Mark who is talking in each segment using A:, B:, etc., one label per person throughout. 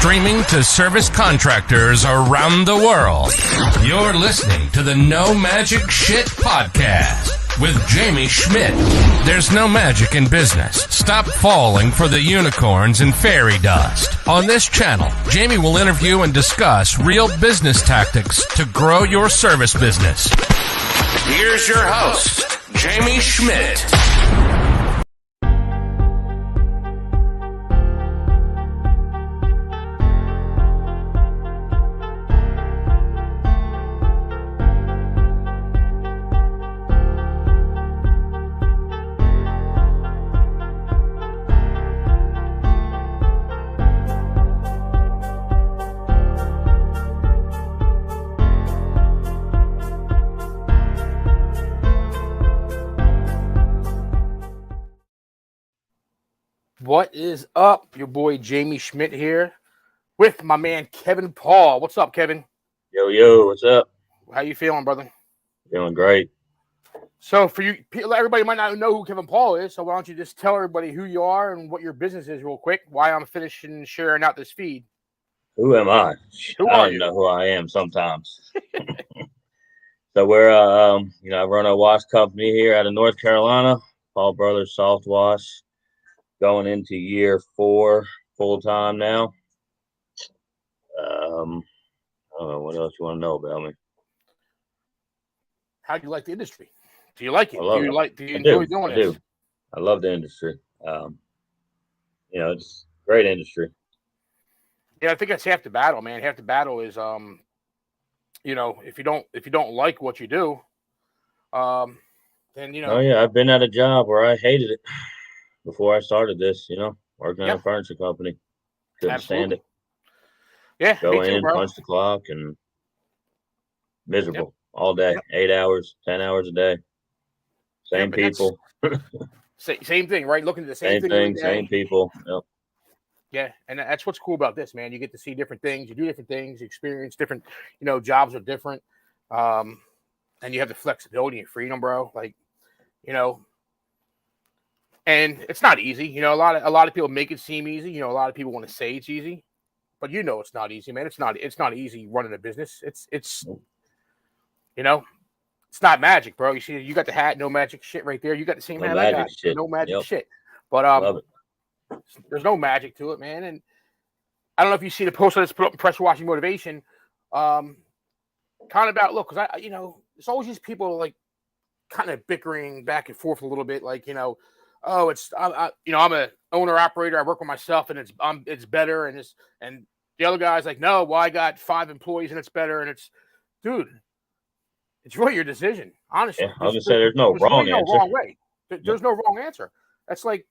A: streaming to service contractors around the world. You're listening to the No Magic Shit Podcast with Jamie Schmidt. There's no magic in business. Stop falling for the unicorns and fairy dust. On this channel, Jamie will interview and discuss real business tactics to grow your service business. Here's your host, Jamie Schmidt.
B: What is up? Your boy Jamie Schmidt here with my man Kevin Paul. What's up, Kevin?
C: Yo, what's up?
B: How you feeling, brother?
C: Feeling great.
B: So for you, everybody might not know who Kevin Paul is, so why don't you just tell everybody who you are and what your business is real quick, why I'm finishing sharing out this feed.
C: Who am I?
B: Who
C: I
B: are
C: don't
B: you?
C: know who I am sometimes. So we're, I run a wash company here out of North Carolina, Paul Brothers Soft Wash, going into year 4 full time now. I don't know what else you want to know about me.
B: How do you like the industry? Do you like it?
C: I love it.
B: Do you enjoy doing it?
C: I love the industry. It's a great industry.
B: Yeah, I think that's half the battle, man. Half the battle is, if you don't like what you do, then
C: Oh yeah, I've been at a job where I hated it before I started this. Working at a furniture company, couldn't stand it.
B: Yeah,
C: Go
B: me too,
C: in,
B: bro.
C: punch the clock, and miserable all day. 8 hours, 10 hours a day. Same people.
B: Same thing, right? Looking at the same thing.
C: Thing, same people. Yep.
B: Yeah, and that's what's cool about this, man. You get to see different things, you do different things, you experience different, jobs are different. And you have the flexibility and freedom, bro. And it's not easy. A lot of people make it seem easy. A lot of people want to say it's easy, but it's not easy, man. It's not easy running a business. It's not magic, bro. You see, you got the hat, no magic shit right there. You got the same hat I got, no magic shit. But
C: Love it.
B: There's no magic to it, man. And I don't know if you see the post I just put up in Pressure Washing Motivation, kind of about look, because it's always these people like kind of bickering back and forth a little bit, like I'm a owner operator. I work with myself, and it's better, and the other guy's like, no, well, I got 5 employees, and it's better, and dude. It's really your decision, honestly.
C: Yeah, I was gonna say there's no wrong answer.
B: No wrong way. There's no wrong answer. That's like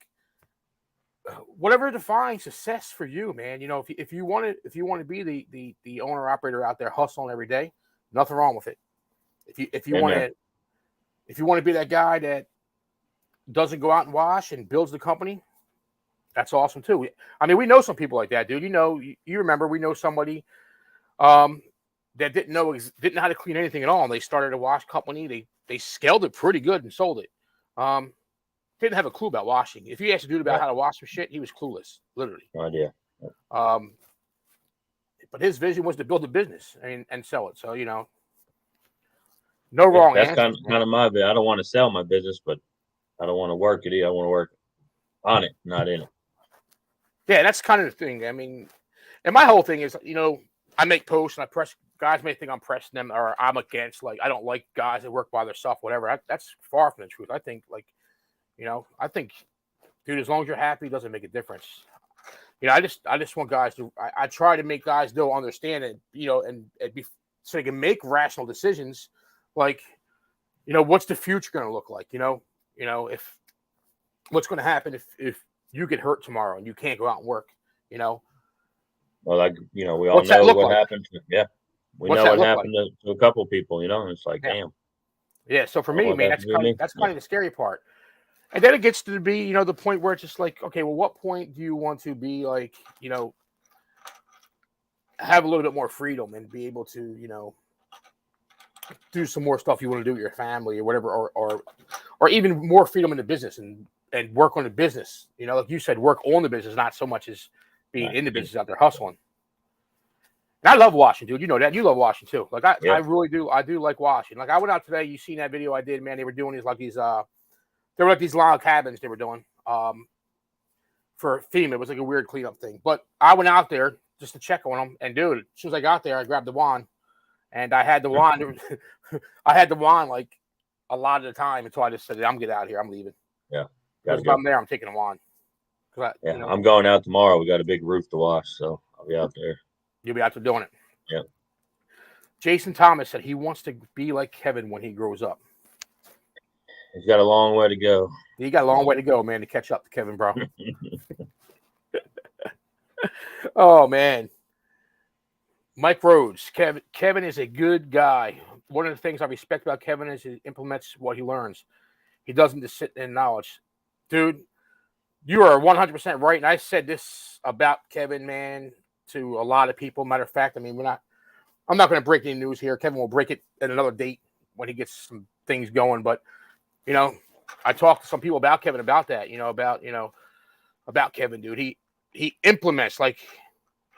B: whatever defines success for you, man. If you want to be the owner operator out there hustling every day, nothing wrong with it. If you want to be that guy that doesn't go out and wash and builds the company, that's awesome too. We know some people like that, dude. You remember we know somebody that didn't know how to clean anything at all, and they started a wash company. They scaled it pretty good and sold it. Didn't have a clue about washing. If you asked a dude about how to wash some shit, he was clueless, literally.
C: No idea.
B: But his vision was to build a business and sell it. So no wrong
C: answer. That's kind of my bit. I don't want to sell my business, but I don't want to work it either. I want to work on it, not in it.
B: Yeah, that's kind of the thing. And my whole thing is, I make posts and I press. Guys may think I'm pressing them or I'm against. Like, I don't like guys that work by themselves, whatever. That's far from the truth. I think, dude, as long as you're happy, it doesn't make a difference. I just want guys to. I try to make guys understand it, and be so they can make rational decisions. Like, what's the future going to look like? If what's going to happen if you get hurt tomorrow and you can't go out and work.
C: Well, we all know what happened. Yeah. We know what happened to a couple people, and it's like, damn.
B: Yeah, so for me, man, that's kind of the scary part. And then it gets to be, the point where it's just like, okay, well, what point do you want to be like, have a little bit more freedom and be able to, do some more stuff you want to do with your family or whatever, or even more freedom in the business and work on the business. Like you said, work on the business, not so much as being in the business out there hustling. And I love washing, dude. You know that. You love washing too. Like I really do. I do like washing. Like I went out today. You seen that video I did, man? They were doing these they were like these log cabins they were doing for FEMA. It was like a weird cleanup thing. But I went out there just to check on them. And dude, as soon as I got there, I grabbed the wand, and I had the wand. I had the wand like a lot of the time until I just said, "I'm getting out of here. I'm leaving."
C: Yeah.
B: Because if I'm there, I'm taking a wand.
C: I'm going out tomorrow. We got a big roof to wash, so I'll be out there.
B: You'll be out there doing it.
C: Yep.
B: Jason Thomas said he wants to be like Kevin when he grows up.
C: He's got a long way to go.
B: He got a long way to go, man, to catch up to Kevin, bro. Oh, man. Mike Rhodes. Kevin is a good guy. One of the things I respect about Kevin is he implements what he learns. He doesn't just sit in knowledge. Dude, you are 100% right. And I said this about Kevin, man, to a lot of people. Matter of fact, I mean, I'm not going to break any news here. Kevin will break it at another date when he gets some things going. But, you know, I talked to some people about Kevin about that, about Kevin, dude. He implements, like,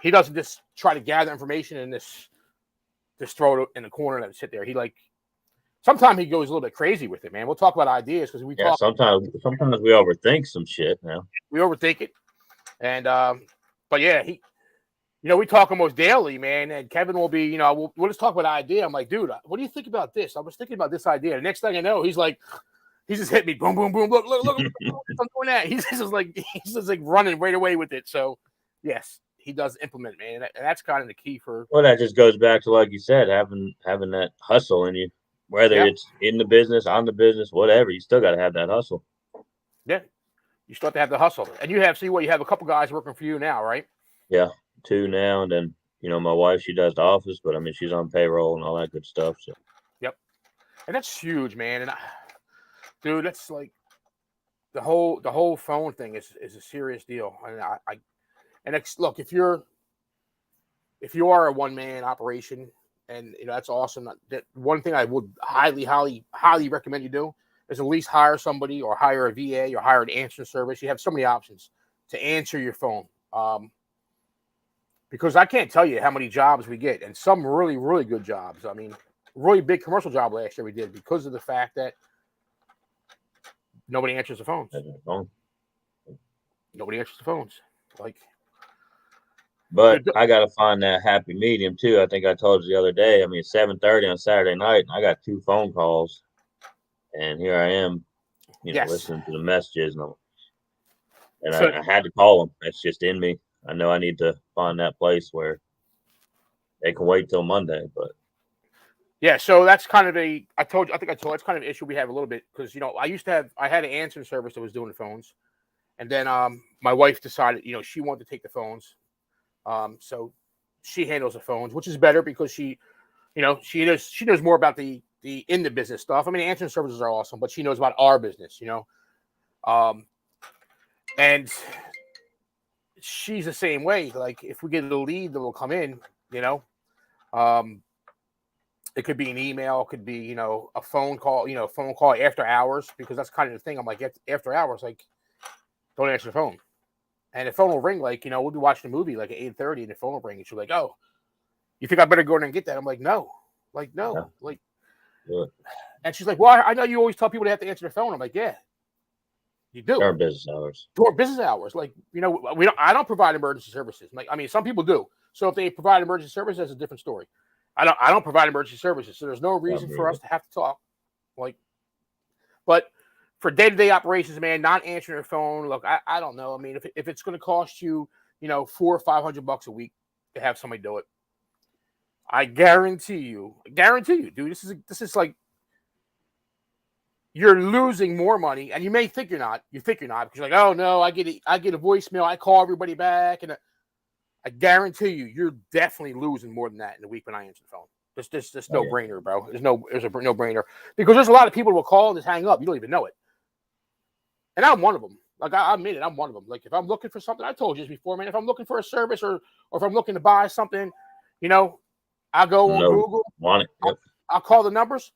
B: he doesn't just try to gather information and just throw it in the corner and sit there. Sometimes he goes a little bit crazy with it, man. We'll talk about ideas because
C: sometimes we overthink some shit now.
B: We overthink it. And, but yeah, we talk almost daily, man. And Kevin will be, we'll just talk about an idea. I'm like, dude, what do you think about this? I was thinking about this idea. The next thing I know, he's just hit me. Boom, boom, boom. Look, I'm doing that. He's just like running right away with it. So yes, he does implement, man. And that's kind of the key for.
C: Well, that just goes back to, like you said, having that hustle in you, whether it's in the business, on the business, whatever, you still got to have that hustle.
B: Yeah. You still have to have the hustle. And you have a couple guys working for you now, right?
C: Yeah. 2 now, and then my wife, she does the office, but I mean she's on payroll and all that good stuff. So
B: yep, and that's huge, man. And dude, that's like the whole phone thing is a serious deal. And look, if you are a one-man operation, and that's awesome. That one thing I would highly recommend you do is at least hire somebody or hire a VA or hire an answering service. You have so many options to answer your phone. Because I can't tell you how many jobs we get, and some really, really good jobs. I mean, really big commercial job last year we did because of the fact that nobody answers the phones. Nobody answers the phones.
C: But I got to find that happy medium too. I think I told you the other day. I mean, 7:30 on Saturday night, and I got 2 phone calls, and here I am, listening to the messages, and I had to call them. That's just in me. I know I need to find that place where they can wait till Monday, but
B: yeah. So that's kind of that's kind of an issue we have a little bit because I had an answering service that was doing the phones, and then my wife decided she wanted to take the phones, so she handles the phones, which is better because she knows more about the in the business stuff. I mean, answering services are awesome, but she knows about our business, and she's the same way. Like if we get a lead that will come in, it could be an email, it could be, a phone call, after hours, because that's kind of the thing. I'm like, after hours, like, don't answer the phone. And the phone will ring, like, we'll be watching a movie like at 8:30 and the phone will ring and she's like, oh, you think I better go in and get that? I'm like, no.
C: Yeah.
B: And she's like, well, I know you always tell people they have to answer the phone. I'm like, yeah. You do.
C: During business hours.
B: During business hours. Like, I don't provide emergency services. Like, I mean, some people do. So if they provide emergency services, that's a different story. I don't provide emergency services. So there's no reason for us to have to talk. But for day-to-day operations, man, not answering your phone, look, I don't know. I mean, if it's going to cost you, $400 or $500 a week to have somebody do it, I guarantee you, dude, this is like, you're losing more money, and you may think you're not. You think you're not because you're like, oh no, I get a voicemail, I call everybody back, and I guarantee you're definitely losing more than that in a week when I answer the phone. There's no brainer, bro. There's a no brainer because there's a lot of people who will call and just hang up. You don't even know it, and I'm one of them. Like I admit it, I'm one of them. Like if I'm looking for something, I told you this before, man. If I'm looking for a service or if I'm looking to buy something, I go on Google.
C: Yep.
B: I'll call the numbers.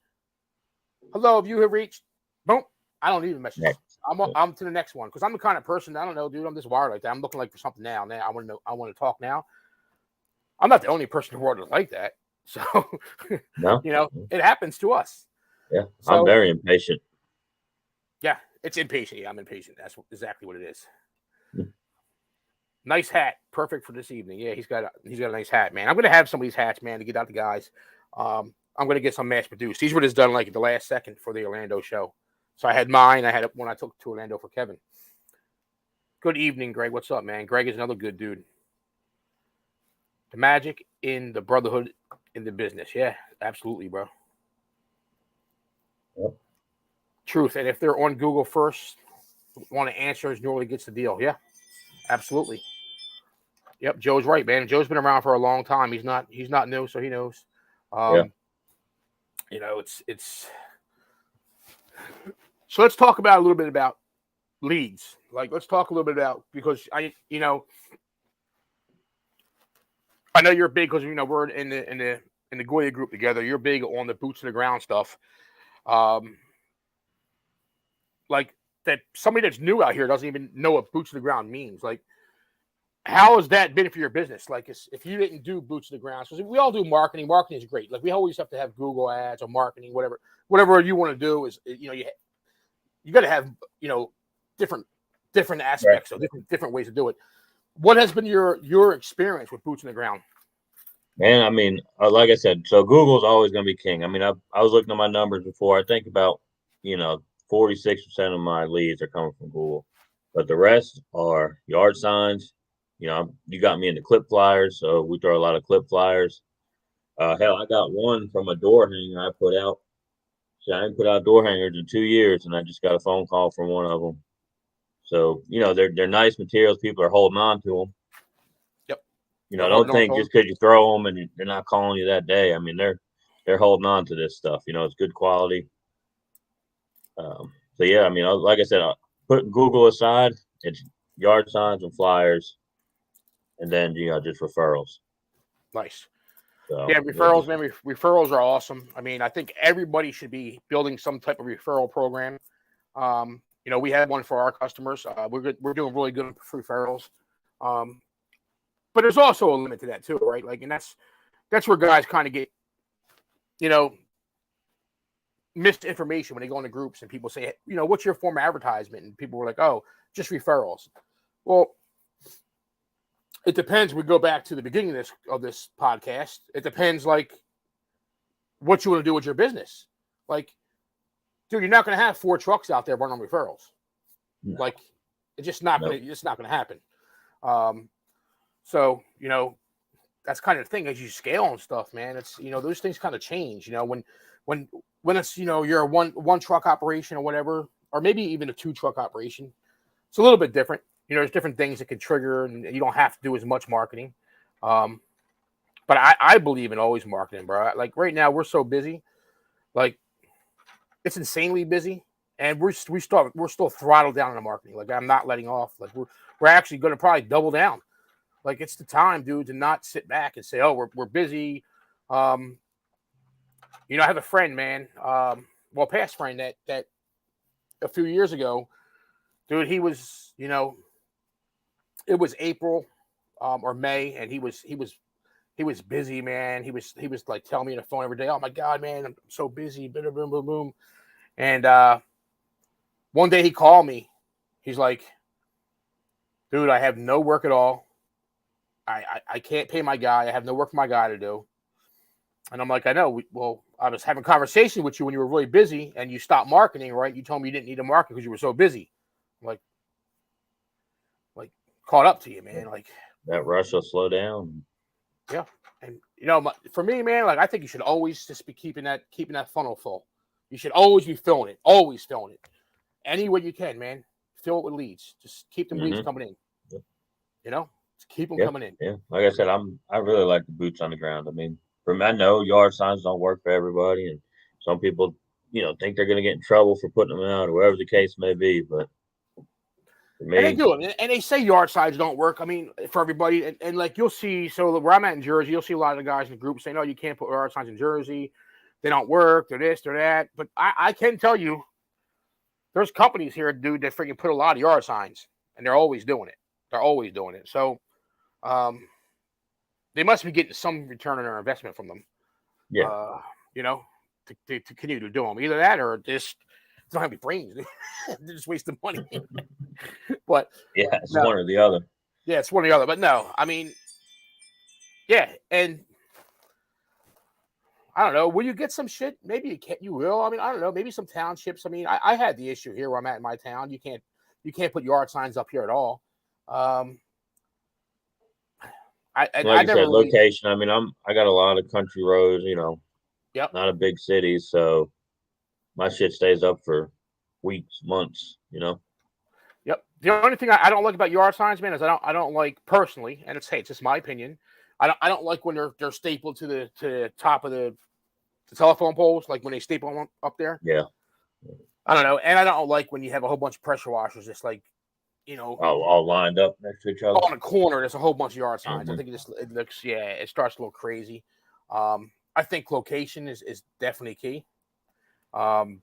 B: Hello, you have reached. Boom. I don't even message. I'm to the next one because I'm the kind of person, I don't know, dude. I'm just wired like that. I'm looking like for something now. I want to talk now. I'm not the only person in the world that's like that. So,
C: No,
B: it happens to us.
C: yeah,
B: So,
C: I'm very impatient.
B: Yeah, it's impatient. Yeah, I'm impatient. That's exactly what it is.
C: Mm.
B: Nice hat, perfect for this evening. Yeah, he's got a nice hat, man. I'm gonna have some of these hats, man, to get out to guys. I'm gonna get some mass produced. These were just done like at the last second for the Orlando show. So I had mine. I had it when I took to Orlando for Kevin. Good evening, Greg. What's up, man? Greg is another good dude. The magic in the brotherhood in the business. Yeah, absolutely, bro.
C: Yep.
B: Truth. And if they're on Google first, want to answer normally gets the deal. Yeah, absolutely. Yep, Joe's right, man. Joe's been around for a long time. He's not new, so he knows.
C: Yeah.
B: It's so let's talk about a little bit about leads. Like, let's talk a little bit about, because I know you're big, because we're in the Goya group together. You're big on the boots to the ground stuff. Like that somebody that's new out here doesn't even know what boots to the ground means. Like, how has that been for your business? Like, if you didn't do boots to the ground, because we all do marketing. Marketing is great. Like, we always have to have Google ads or marketing, whatever you want to do is, you got to have, different aspects, right. So different ways to do it. What has been your experience with boots in the ground?
C: Man, I mean, like I said, so Google's always going to be king. I mean, I was looking at my numbers before. I think about, 46% of my leads are coming from Google, but the rest are yard signs. You got me into clip flyers, so we throw a lot of clip flyers. Hell, I got one from a door hanger I put out. So I didn't put out door hangers in 2 years, and I just got a phone call from one of them. So, they're nice materials. People are holding on to them.
B: Yep.
C: Don't think just because you throw them and they're not calling you that day. I mean, they're holding on to this stuff. It's good quality. So yeah, I mean, like I said, put Google aside, it's yard signs and flyers, and then just referrals.
B: Nice.
C: So,
B: yeah, referrals, man. Referrals are awesome. I mean, I think everybody should be building some type of referral program. We have one for our customers. We're doing really good with referrals. But there's also a limit to that too, right? Like, and that's where guys kind of get, misinformation when they go into groups and people say, what's your form of advertisement? And people were like, oh, just referrals. Well, it depends. We go back to the beginning of this podcast. It depends, like, what you want to do with your business. Like, dude, you're not going to have 4 trucks out there running on referrals. No. Like, it's just not going to happen. So, that's kind of the thing as you scale and stuff, man. It's, those things kind of change, when it's, you're a one truck operation or whatever, or maybe even a 2 truck operation. It's a little bit different. There's different things that can trigger, and you don't have to do as much marketing. But I believe in always marketing, bro. Like, right now we're so busy, like, it's insanely busy, and we're still throttled down on the marketing. Like, I'm not letting off. Like, we're actually going to probably double down. Like, it's the time, dude, to not sit back and say, oh, we're busy. I have a friend, man, past friend that a few years ago, dude, he was, it was April or May, and he was busy, man. He was like telling me on the phone every day, oh my God, man, I'm so busy, boom, boom, boom, boom. And one day he called me. He's like, dude, I have no work at all. I can't pay my guy. I have no work for my guy to do. And I'm like, I know. I was having a conversation with you when you were really busy, and you stopped marketing, right? You told me you didn't need to market because you were so busy. I'm like, caught up to you, man. Like,
C: that rush will slow down.
B: Yeah. And, for me, man, like, I think you should always just be keeping that funnel full. You should always be filling it. Always filling it. Any way you can, man. Fill it with leads. Just keep them leads coming in. Yep. Just keep them coming in.
C: Yeah. Like I said, I really like the boots on the ground. I mean, I know yard signs don't work for everybody, and some people, think they're going to get in trouble for putting them out, or whatever the case may be. But for me,
B: and they do, and they say yard signs don't work. I mean, for everybody, and like, you'll see. So where I'm at in Jersey, you'll see a lot of the guys in the group saying, "No, you can't put yard signs in Jersey. They don't work. They're this, they're that." But I can tell you, there's companies here, dude, that freaking put a lot of yard signs, and they're always doing it. So, they must be getting some return on their investment from them.
C: Yeah.
B: You know, to continue to do them. Either that or just don't have any brains. They're just wasting money. But
C: Yeah, it's
B: no.
C: one or the other.
B: Yeah, it's one or the other. But no, I mean, yeah, and I don't know. Will you get some shit? Maybe you can't. You will. I mean, I don't know. Maybe some townships. I mean, I had the issue here where I'm at in my town. You can't put yard signs up here at all.
C: Like
B: I
C: you
B: never
C: said,
B: really,
C: location. I mean, I got a lot of country roads. You know,
B: Yep.
C: not a big city, so my shit stays up for weeks, months. You know.
B: Yep. The only thing I don't like about yard signs, man, is I don't like personally, and it's just my opinion. I don't like when they're stapled to the top of the telephone poles, like when they staple them up there.
C: Yeah.
B: I don't know, and I don't like when you have a whole bunch of pressure washers, just like,
C: All lined up next to each other.
B: on a corner. There's a whole bunch of yard signs.
C: Mhm.
B: I think it looks, it starts a little crazy. I think location is definitely key. I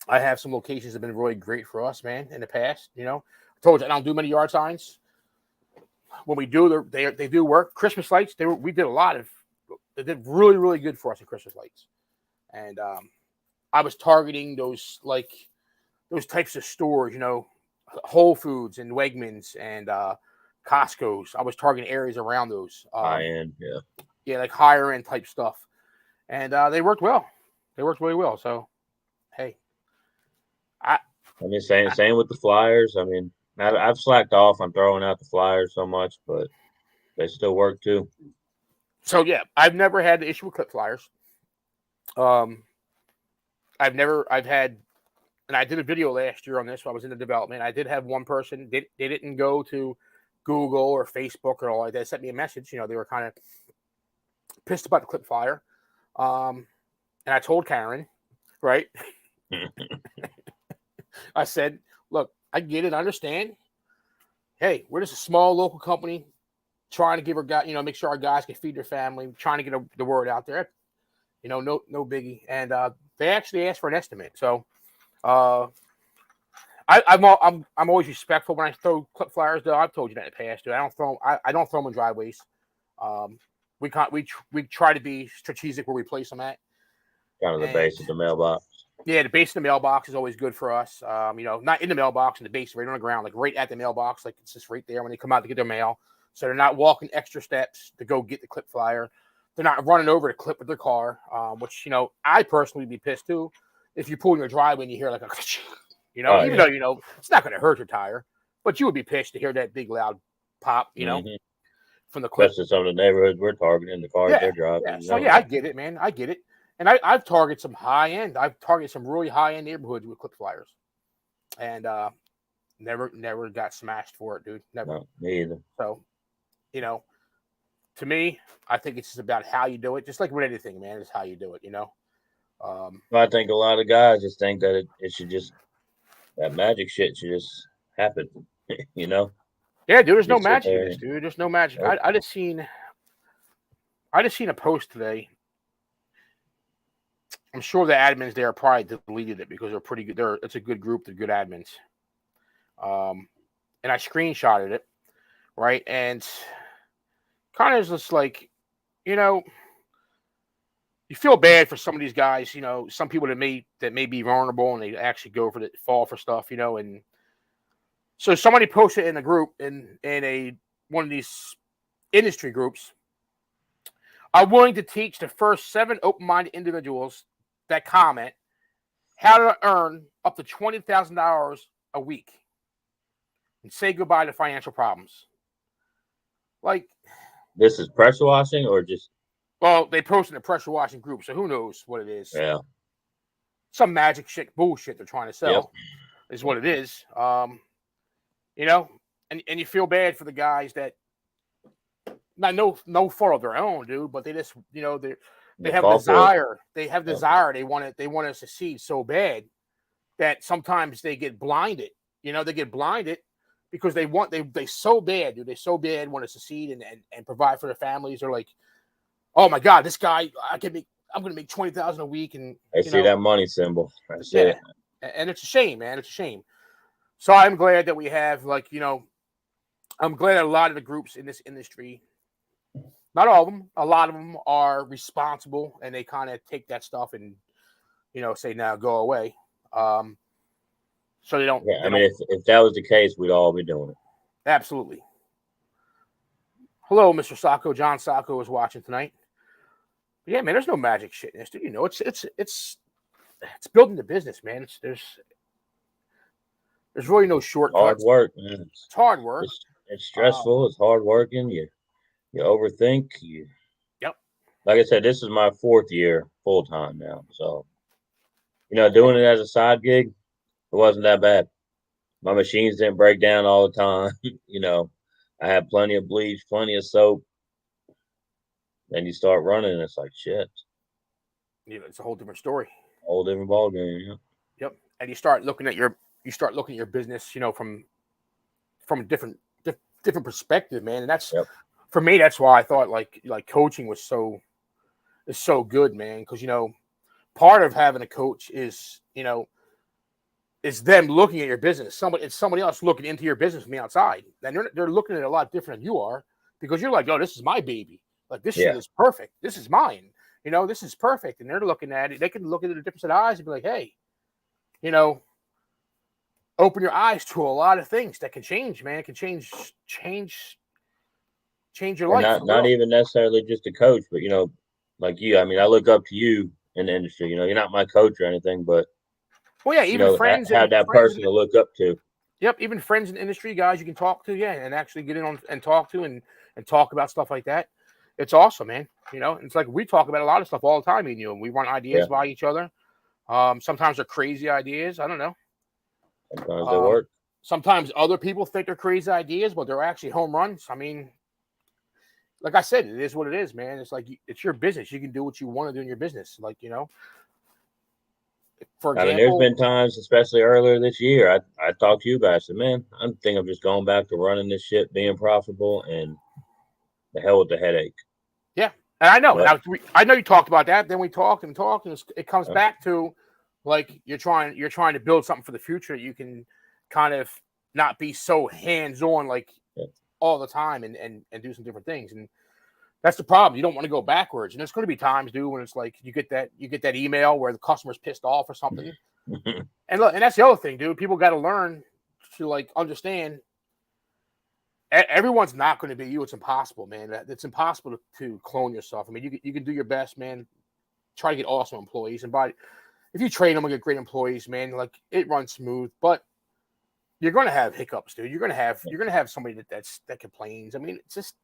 B: have some locations that have been really great for us, man, in the past. I told you I don't do many yard signs. When we do, they do work. Christmas lights, we did a lot of. They did really, really good for us in Christmas lights, and I was targeting those types of stores, Whole Foods and Wegmans and Costco's. I was targeting areas around those
C: High end, yeah,
B: like higher end type stuff, and they worked well. They worked really well. So, hey,
C: I mean, same with the flyers. I mean, I've slacked off on throwing out the flyers so much, but they still work too.
B: So yeah, I've never had the issue with clip flyers. I've had, and I did a video last year on this when I was in the development. I did have one person, they didn't go to Google or Facebook or all like that. They sent me a message. They were kind of pissed about the clip flyer. And I told Karen, right? I said, look, I get it. I understand. Hey, we're just a small local company trying to give our guy, make sure our guys can feed their family, trying to get the word out there. No biggie. And they actually asked for an estimate. So I'm always respectful when I throw clip flyers, though. I've told you that in the past, dude. I don't throw them in driveways. We try to be strategic where we place them at.
C: Kind of the base of the mailbox.
B: Yeah, the base of the mailbox is always good for us. Not in the mailbox, in the base, right on the ground, like right at the mailbox, like it's just right there when they come out to get their mail. So they're not walking extra steps to go get the clip flyer. They're not running over the clip with their car, which, I personally would be pissed too if you pull in your driveway and you hear like a, even though, it's not going to hurt your tire, but you would be pissed to hear that big loud pop, from the clip.
C: Especially some of the neighborhoods we're targeting, the cars they're driving.
B: Yeah. So I get it, man. I get it. And I've targeted some high end. I've targeted some really high end neighborhoods with clip flyers, and never got smashed for it, dude. Never.
C: No, me either.
B: So, to me, I think it's just about how you do it. Just like with anything, man, it's how you do it.
C: I think a lot of guys just think that it should just, that magic shit should just happen.
B: Yeah, dude. There's no magic in this,
C: there.
B: dude. There's no magic.
C: Nope.
B: I just seen a post today. I'm sure the admins there probably deleted it because they're pretty good. It's a good group. They're good admins. And I screenshotted it, right? And kind of just like, you feel bad for some of these guys. Some people that may be vulnerable and they actually go for fall for stuff. And so somebody posted in a group in one of these industry groups. I'm willing to teach the first 7 open-minded individuals that comment how to earn up to $20,000 a week and say goodbye to financial problems. Like,
C: this is pressure washing or just?
B: Well, they posted in a pressure washing group, so who knows what it is?
C: Yeah.
B: Some magic shit bullshit they're trying to sell is what it is. And you feel bad for the guys that, not no fault of their own, dude, but they just, they have desire. They have desire. They want to succeed so bad that sometimes they get blinded. They get blinded because they so bad, dude. They so bad want to succeed and provide for their families. They're like, oh my God, this guy, I'm going to make $20,000 a week, and
C: I see that money symbol. That's it.
B: And it's a shame, man. It's a shame. So I'm glad that we have, I'm glad that a lot of the groups in this industry Not all of them. A lot of them are responsible, and they kind of take that stuff and say, "Now go away." So they don't.
C: Yeah,
B: They
C: I mean,
B: don't.
C: if that was the case, we'd all be doing it.
B: Absolutely. Hello, Mr. Sacco. John Sacco is watching tonight. But yeah, man, there's no magic shit in this, dude. It's building the business, man. There's really no shortcuts.
C: Hard work, man.
B: It's hard work.
C: It's stressful. It's hard working. You overthink.
B: Yep.
C: Like I said, this is my 4th year full time now. So, doing it as a side gig, it wasn't that bad. My machines didn't break down all the time. I had plenty of bleach, plenty of soap. Then you start running, and it's like shit.
B: It's a whole different story.
C: Whole different ballgame. Yeah.
B: Yep. And you start looking at your business, from a different perspective, man. And that's for me. That's why I thought like coaching was so good, man. Because part of having a coach is is them looking at your business. It's somebody else looking into your business from the outside, and they're looking at it a lot different than you are, because you're like, oh, this is my baby. Like, this shit is perfect. This is mine. This is perfect. And they're looking at it. They can look at it a different set of eyes and be like, hey, open your eyes to a lot of things that can change, man. It can change your life.
C: Not even necessarily just a coach, but like you. I mean, I look up to you in the industry. You're not my coach or anything, but
B: well, yeah, even friends
C: have that person to look up to.
B: Yep, even friends in industry, guys you can talk to, and actually get in on and talk to and talk about stuff like that. It's awesome, man. It's like we talk about a lot of stuff all the time, and we run ideas by each other. Sometimes they're crazy ideas. I don't know.
C: Sometimes they work.
B: Sometimes other people think they're crazy ideas, but they're actually home runs. I mean, like I said, it is what it is, man. It's like it's your business. You can do what you want to do in your business. Like, for example,
C: I mean, there's been times, especially earlier this year, I talked to you guys. Said, man, I'm thinking of just going back to running this shit, being profitable, and the hell with the headache.
B: Yeah, and I know. But, I know you talked about that. Then we talked, and it comes back to like you're trying to build something for the future. You can kind of not be so hands-on like all the time and do some different things. And that's the problem. You don't want to go backwards. And there's going to be times, dude, when it's like you get that email where the customer's pissed off or something. And look, and that's the other thing, dude. People got to learn to like understand. Everyone's not going to be you. It's impossible, man. It's impossible to clone yourself. I mean, you can do your best, man. Try to get awesome employees, and if you train them and get great employees, man, like it runs smooth. But you're going to have hiccups, dude. You're going to have somebody that complains. I mean, it's just,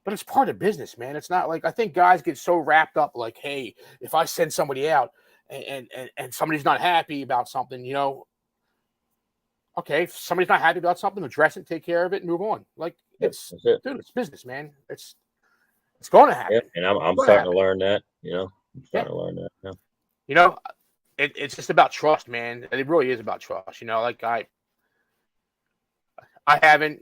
B: but it's part of business, man. It's not like I think guys get so wrapped up, like, hey, if I send somebody out and somebody's not happy about something, okay, if somebody's not happy about something, address it, take care of it, and move on. Like it's business, man. It's going to happen.
C: Yeah, and I'm starting to learn that. I'm starting to learn that now.
B: It's just about trust, man. It really is about trust. Like I haven't,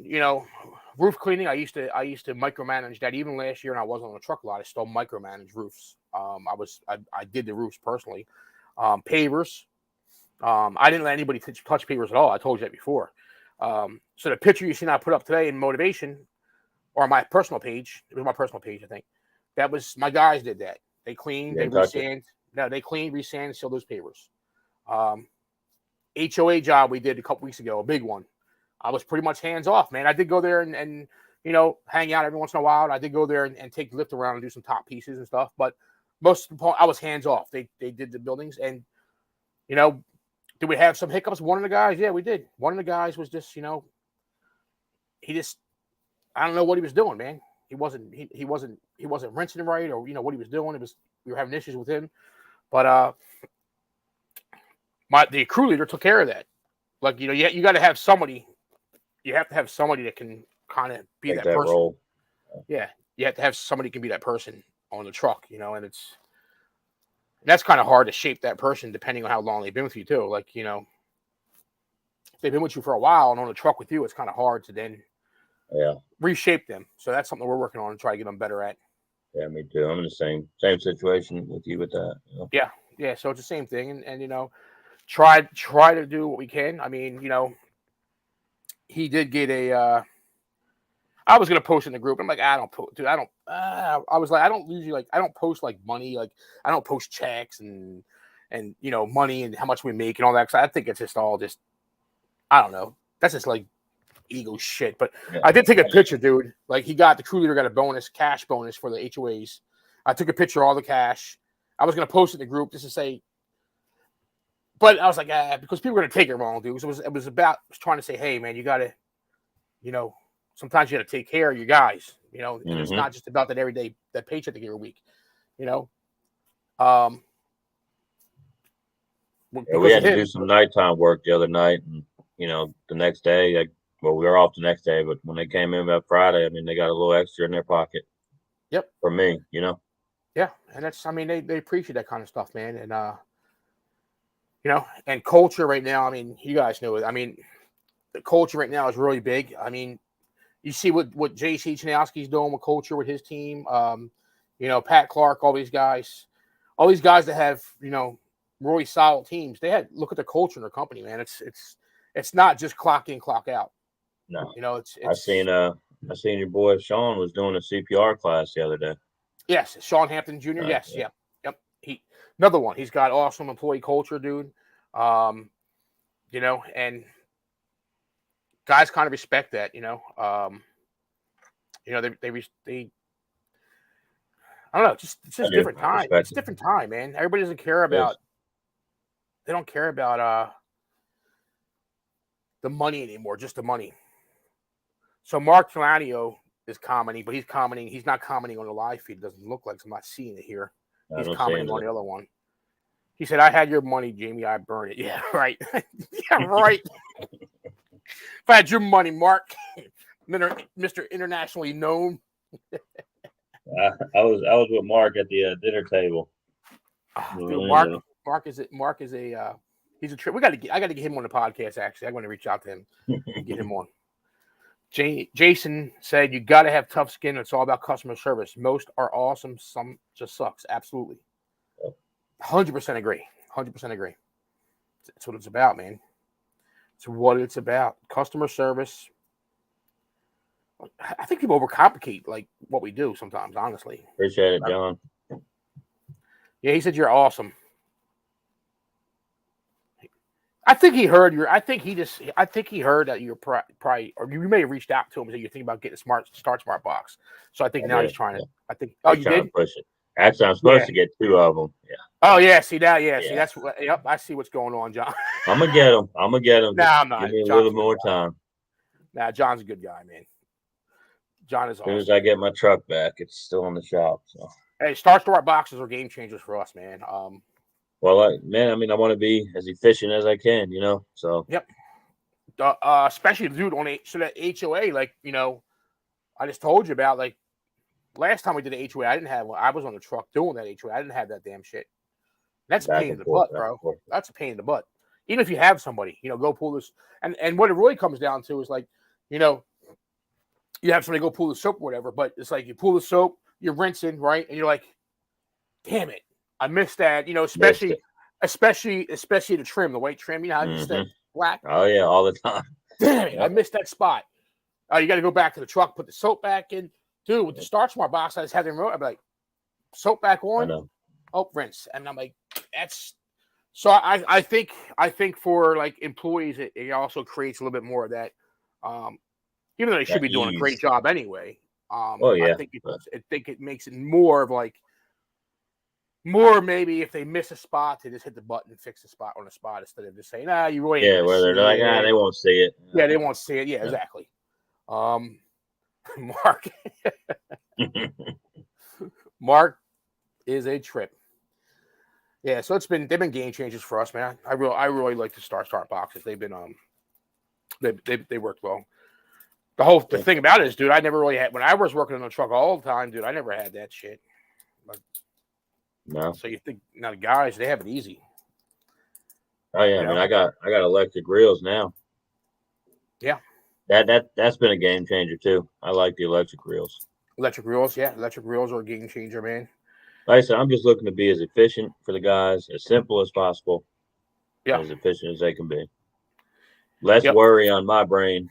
B: roof cleaning. I used to micromanage that even last year, and I wasn't on the truck a lot. I still micromanage roofs. I did the roofs personally. Pavers. I didn't let anybody touch pavers at all. I told you that before. So the picture you see I put up today in motivation, or my personal page, it was my personal page, I think. That was my guys did that. They cleaned, they resand. No, they cleaned, resand, sealed those pavers. HOA job we did a couple weeks ago, a big one. I was pretty much hands off, man. I did go there and hang out every once in a while. I did go there and take the lift around and do some top pieces and stuff. But most of the point, I was hands off. They did the buildings, and did we have some hiccups? One of the guys, yeah, we did. One of the guys was just, I don't know what he was doing, man. He wasn't rinsing it right, or what he was doing. We were having issues with him, but the crew leader took care of that. Like you got to have somebody. You have to have somebody that can kind of be that person. Role. Yeah, you have to have somebody who can be that person on the truck, and that's kind of hard to shape that person depending on how long they've been with you too. Like, if they've been with you for a while and on the truck with you, it's kind of hard to then reshape them. So that's something we're working on to try to get them better at.
C: Yeah, me too. I'm in the same situation with you with that.
B: Yeah. So it's the same thing, and try to do what we can. I mean, he did get a. I was gonna post in the group. I'm like, I don't post, dude. I don't. I was like, I don't usually like. I don't post like money. Like, I don't post checks and money and how much we make and all that. Cause I think it's just all just. I don't know. That's just like ego shit. But I did take a picture, dude. Like the crew leader got a cash bonus for the HOAs. I took a picture of all the cash. I was gonna post it in the group just to say. But I was like, because people are gonna take it wrong, dude. It was trying to say, hey, man, you gotta, sometimes you got to take care of your guys, and it's not just about that everyday, that paycheck every week,
C: we had to do some nighttime work the other night, and the next day, we were off the next day, but when they came in about Friday, I mean, they got a little extra in their pocket.
B: Yep.
C: For me,
B: Yeah, and that's, I mean, they appreciate that kind of stuff, man, and and culture right now. I mean, you guys know it. I mean, the culture right now is really big. I mean. You see what J.C. Chanowski's doing with culture with his team. Pat Clark, all these guys that have, really solid teams. Look at the culture in their company, man. It's not just clock in, clock out.
C: No,
B: it's
C: I seen your boy Sean was doing a CPR class the other day.
B: Yes, Sean Hampton Jr. Yes, yeah. Yep. Another one. He's got awesome employee culture, dude. And guys kind of respect that, they I don't know, it's just different time. It's a different time, man. Everybody doesn't care about they don't care about the money anymore, just the money. So Mark Filanio is commenting, but he's not commenting on the live feed. It doesn't look like, so I'm not seeing it here. He's commenting on the other one. He said, I had your money, Jamie, I burned it. Yeah, right. Yeah, right. If I had your money, Mark, Mr. Internationally known.
C: I was with Mark at the dinner table.
B: Dude, Mark is a he's a trip. I got to get him on the podcast. Actually, I'm going to reach out to him and get him on. Jason said, "You got to have tough skin. It's all about customer service. Most are awesome. Some just sucks. Absolutely, 100% agree. 100% agree. That's what it's about, man. It's what it's about. Customer service. I think people overcomplicate like what we do sometimes, honestly.
C: Appreciate it, John.
B: Yeah, he said you're awesome. I think he heard that you're probably, or you may have reached out to him and said you're thinking about getting a Start Smart box. So I think now he's trying to. I think. Oh, you did?
C: Push it. Actually, I'm supposed to get 2 of them. Yeah.
B: Oh yeah. See that? Yeah. See that's what. Yep. I see what's going on, John.
C: I'm gonna get them.
B: Nah, I'm not.
C: Give me a little more time.
B: Nah, John's a good guy, man. John is awesome.
C: As soon as I get my truck back, it's still in the shop. So. Hey,
B: Start Smart boxes are game changers for us, man.
C: Well, I want to be as efficient as I can, So.
B: Yep. Especially, dude, so that HOA, like, I just told you about, like, last time we did the HOA, I didn't have one. I was on the truck doing that HOA. I didn't have that damn shit. That's a pain in the butt, bro. That's a pain in the butt. Even if you have somebody, go pull this. And what it really comes down to is, like, you have somebody go pull the soap or whatever, but it's like you pull the soap, you're rinsing, right? And you're like, damn it, I missed that, especially the trim, the white trim, how you said black.
C: Oh, yeah, all the time.
B: Damn it, I missed that spot. You got to go back to the truck, put the soap back in. Dude, with the Start Smart box, I just had them remote. I'd be like, soap back on, rinse. And I'm like, that's so I think for like employees, it also creates a little bit more of that. Even though they should be doing a great job anyway. I think it makes it more of like maybe if they miss a spot, they just hit the button and fix the spot on the spot instead of just saying, you really
C: where they're like, they won't see it.
B: Yeah, they won't see it. Yeah, exactly. Mark is a trip. Yeah, so they've been game changers for us, man. I really like the Start boxes. They've been they work well. The thing about it is, dude, I never really had when I was working on the truck all the time, dude. I never had that shit.
C: No.
B: So you think now the guys they have it easy.
C: Oh yeah, I got electric grills now.
B: Yeah.
C: That's been a game changer too. I like the electric grills.
B: Electric grills, yeah. Electric grills are a game changer, man.
C: Like I said, I'm just looking to be as efficient for the guys, as simple as possible.
B: Yeah.
C: As efficient as they can be. Less worry on my brain,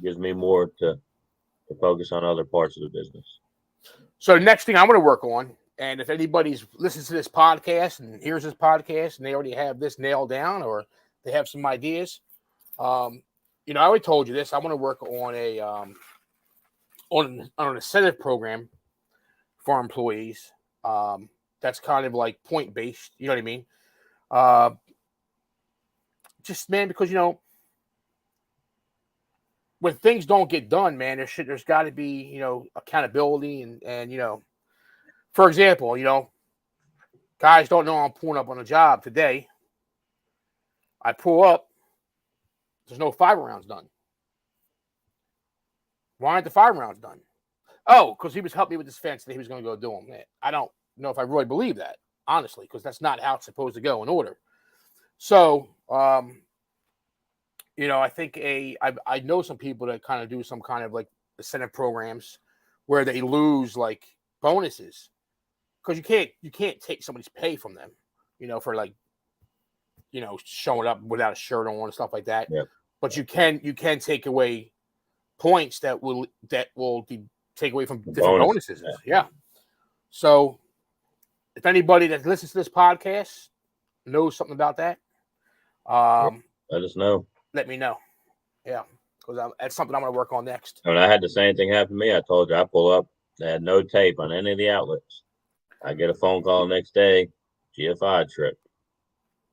C: gives me more to to focus on other parts of the business.
B: So the next thing I'm going to work on, and if anybody's listens to this podcast and hears this podcast and they already have this nailed down or they have some ideas, I already told you this. I want to work on on an incentive program for employees. That's kind of like point based. You know what I mean? Just man, because when things don't get done, man, there's got to be accountability and for example, guys don't know I'm pulling up on a job today. I pull up, there's no 5 rounds done. Why aren't the 5 rounds done? Oh, because he was helping me with this fence that he was going to go do them. I don't know if I really believe that, honestly, because that's not how it's supposed to go in order. So, I think I know some people that kind of do some kind of like incentive programs where they lose like bonuses because you can't take somebody's pay from them, for like, showing up without a shirt on and stuff like that.
C: Yep.
B: But you can take away points that will take away from different bonuses. Yeah. So if anybody that listens to this podcast knows something about that,
C: let us know.
B: Let me know. Yeah, because that's something I'm going to work on next.
C: When I had the same thing happen to me, I told you I pull up, they had no tape on any of the outlets. I get a phone call the next day, GFI trip.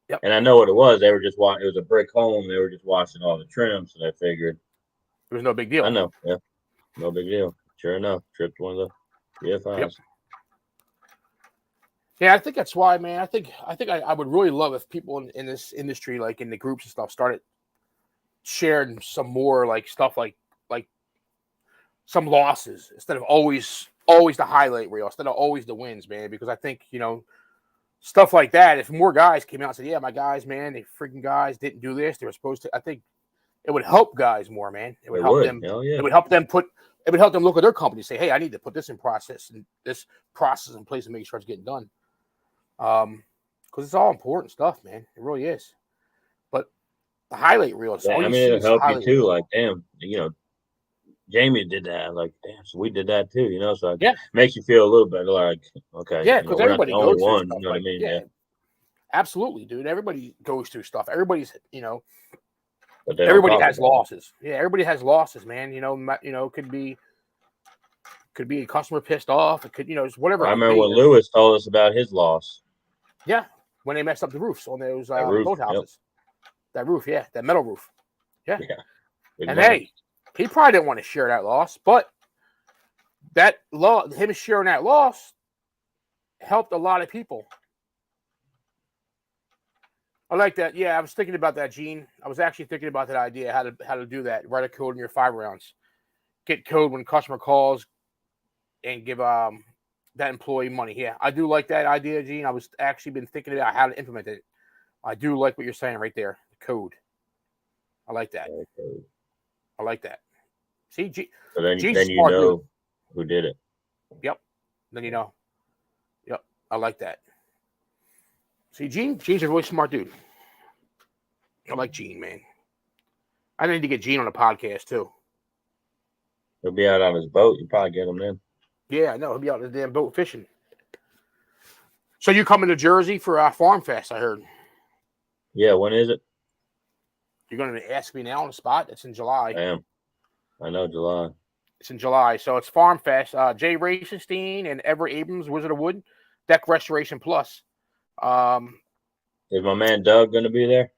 B: Yep.
C: And I know what it was. They were just it was a brick home. They were just washing all the trim, so they figured
B: it was no big deal.
C: I know, yeah, no big deal. Sure enough, tripped one of the GFIs.
B: Yep. Yeah, I think that's why, man. I think I would really love if people in this industry, like in the groups and stuff, started sharing some more like stuff like some losses instead of always the highlight reel, instead of always the wins, man. Because I think stuff like that. If more guys came out and said, "Yeah, my guys, man, they freaking guys didn't do this. They were supposed to," I think it would help guys more, man. It would help them.
C: Hell yeah.
B: It would help them look at their company and say, "Hey, I need to put this in process and this process in place and make sure it's getting done." Because it's all important stuff, man. It really is. But the highlight reel is
C: it'll help you too. Like, damn, Jamie did that. Like, damn, so we did that too. So it makes you feel a little better. Like, okay,
B: yeah, because everybody goes through
C: one.
B: Stuff
C: You know what I mean? Yeah,
B: absolutely, dude. Everybody goes through stuff. Everybody's,
C: but
B: everybody has losses. Yeah, everybody has losses, man. Could be a customer pissed off. It could, it's whatever.
C: I remember when Lewis told us about his loss.
B: Yeah, when they messed up the roofs on those
C: roof,
B: boathouses. Yep. That roof, yeah, that metal roof. Yeah. And hey, he probably didn't want to share that loss, but him sharing that loss helped a lot of people. I like that. Yeah, I was thinking about that, Gene. I was actually thinking about that idea, how to do that. Write a code in your 5 rounds. Get code when customer calls and give that employee money. Yeah, I do like that idea, Gene. I was actually been thinking about how to implement it. I do like what you're saying right there. The code. I like that. I like that. See,
C: so then you know who did it.
B: Yep. Then you know. Yep. I like that. See, Gene's a really smart dude. I like Gene, man. I need to get Gene on a podcast too.
C: He'll be out on his boat. You probably get him then.
B: Yeah, I know. He'll be out on the damn boat fishing. So you coming to Jersey for Farm Fest, I heard.
C: Yeah, when is it?
B: You're going to ask me now on the spot? It's in July.
C: I am. I know, July.
B: It's in July. So it's Farm Fest. Jay Racenstein and Everett Abrams, Wizard of Wood, Deck Restoration Plus.
C: Is my man Doug going to be there?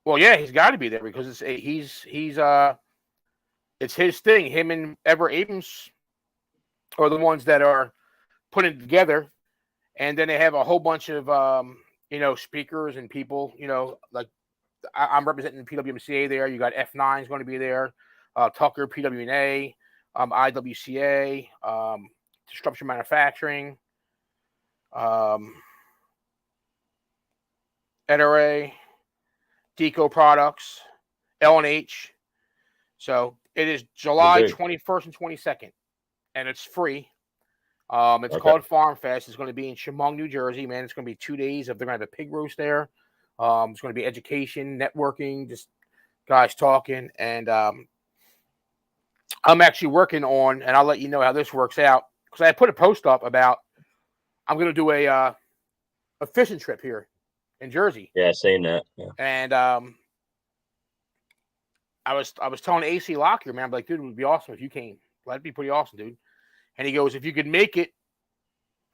B: Well, yeah, he's got to be there because it's his thing. Him and Everett Abrams are the ones that are putting it together, and then they have a whole bunch of speakers and people. Like I'm representing PWMCA there. You got F9 is going to be there, Tucker, PWNA, IWCA, Disruption Manufacturing, NRA, Deco Products, L&H. So it is July 21st and 22nd, and it's free. It's called Farm Fest. It's going to be in Chemung, New Jersey, man. It's going to be 2 days. They're going to have a pig roast there. It's going to be education, networking, just guys talking. And I'm actually working on, and I'll let you know how this works out, because I put a post up about I'm going to do a fishing trip here in Jersey.
C: Yeah, seen that. Yeah.
B: And I was telling AC Lockyer, man, I'm like, dude, it would be awesome if you came. That'd be pretty awesome, dude. And he goes, if you could make it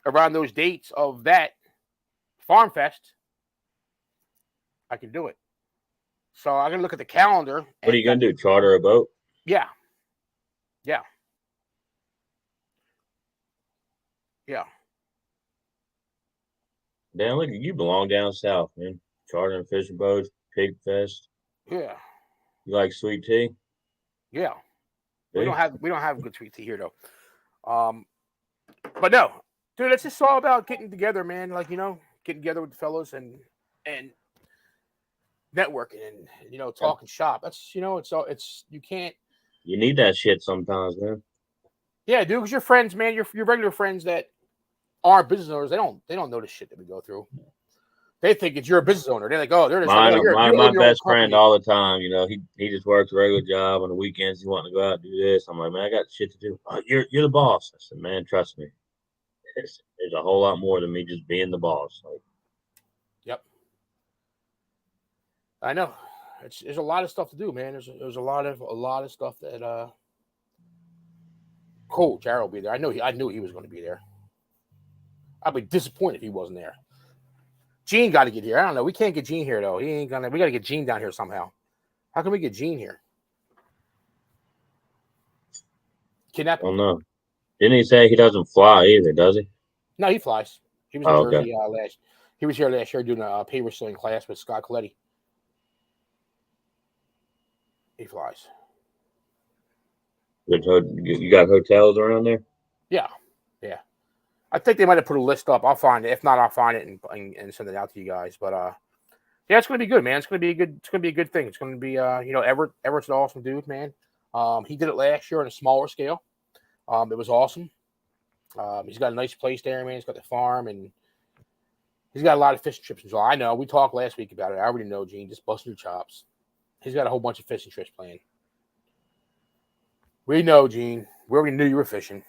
B: around those dates of that Farm Fest, I can do it. So I'm gonna look at the calendar.
C: What are you gonna do? Charter a boat?
B: Yeah.
C: Damn, look, you belong down south, man. Chartering fishing boats, pig fest.
B: Yeah.
C: You like sweet tea?
B: Yeah.
C: Do
B: We don't have good sweet tea here though. But no, dude, it's just all about getting together, man. Like, getting together with the fellows and networking and talking shop. That's it's you can't.
C: You need that shit sometimes, man.
B: Yeah, dude, because your friends, man, your regular friends that aren't business owners, they don't know the shit that we go through. They think it's you're a business owner. They're like, oh, they're just
C: my best friend all the time. He just works a regular job on the weekends. He wants to go out and do this. I'm like, man, I got shit to do. Oh, you're the boss. I said, man, trust me. There's a whole lot more than me just being the boss. Like,
B: yep. I know. There's a lot of stuff to do, man. There's a lot of stuff that Cole Jarrell will be there. I knew he was going to be there. I'd be disappointed if he wasn't there. Gene got to get here. I don't know. We can't get Gene here though. He ain't gonna. We got to get Gene down here somehow. How can we get Gene here? Kidnap him?
C: I don't know. Didn't he say he doesn't fly either? Does he?
B: No, he flies. He was in Jersey last. He was here last year doing a paper sailing class with Scott Coletti. He flies.
C: You got hotels around there?
B: Yeah. I think they might have put a list up. I'll find it. If not, I'll find it and send it out to you guys. But yeah, it's gonna be good, man. It's gonna be a good thing. It's gonna be Everett's an awesome dude, man. He did it last year on a smaller scale. It was awesome. He's got a nice place there, man. He's got the farm and he's got a lot of fishing trips as well. I know. We talked last week about it. I already know, Gene. Just busting your chops. He's got a whole bunch of fishing trips planned. We know, Gene. We already knew you were fishing.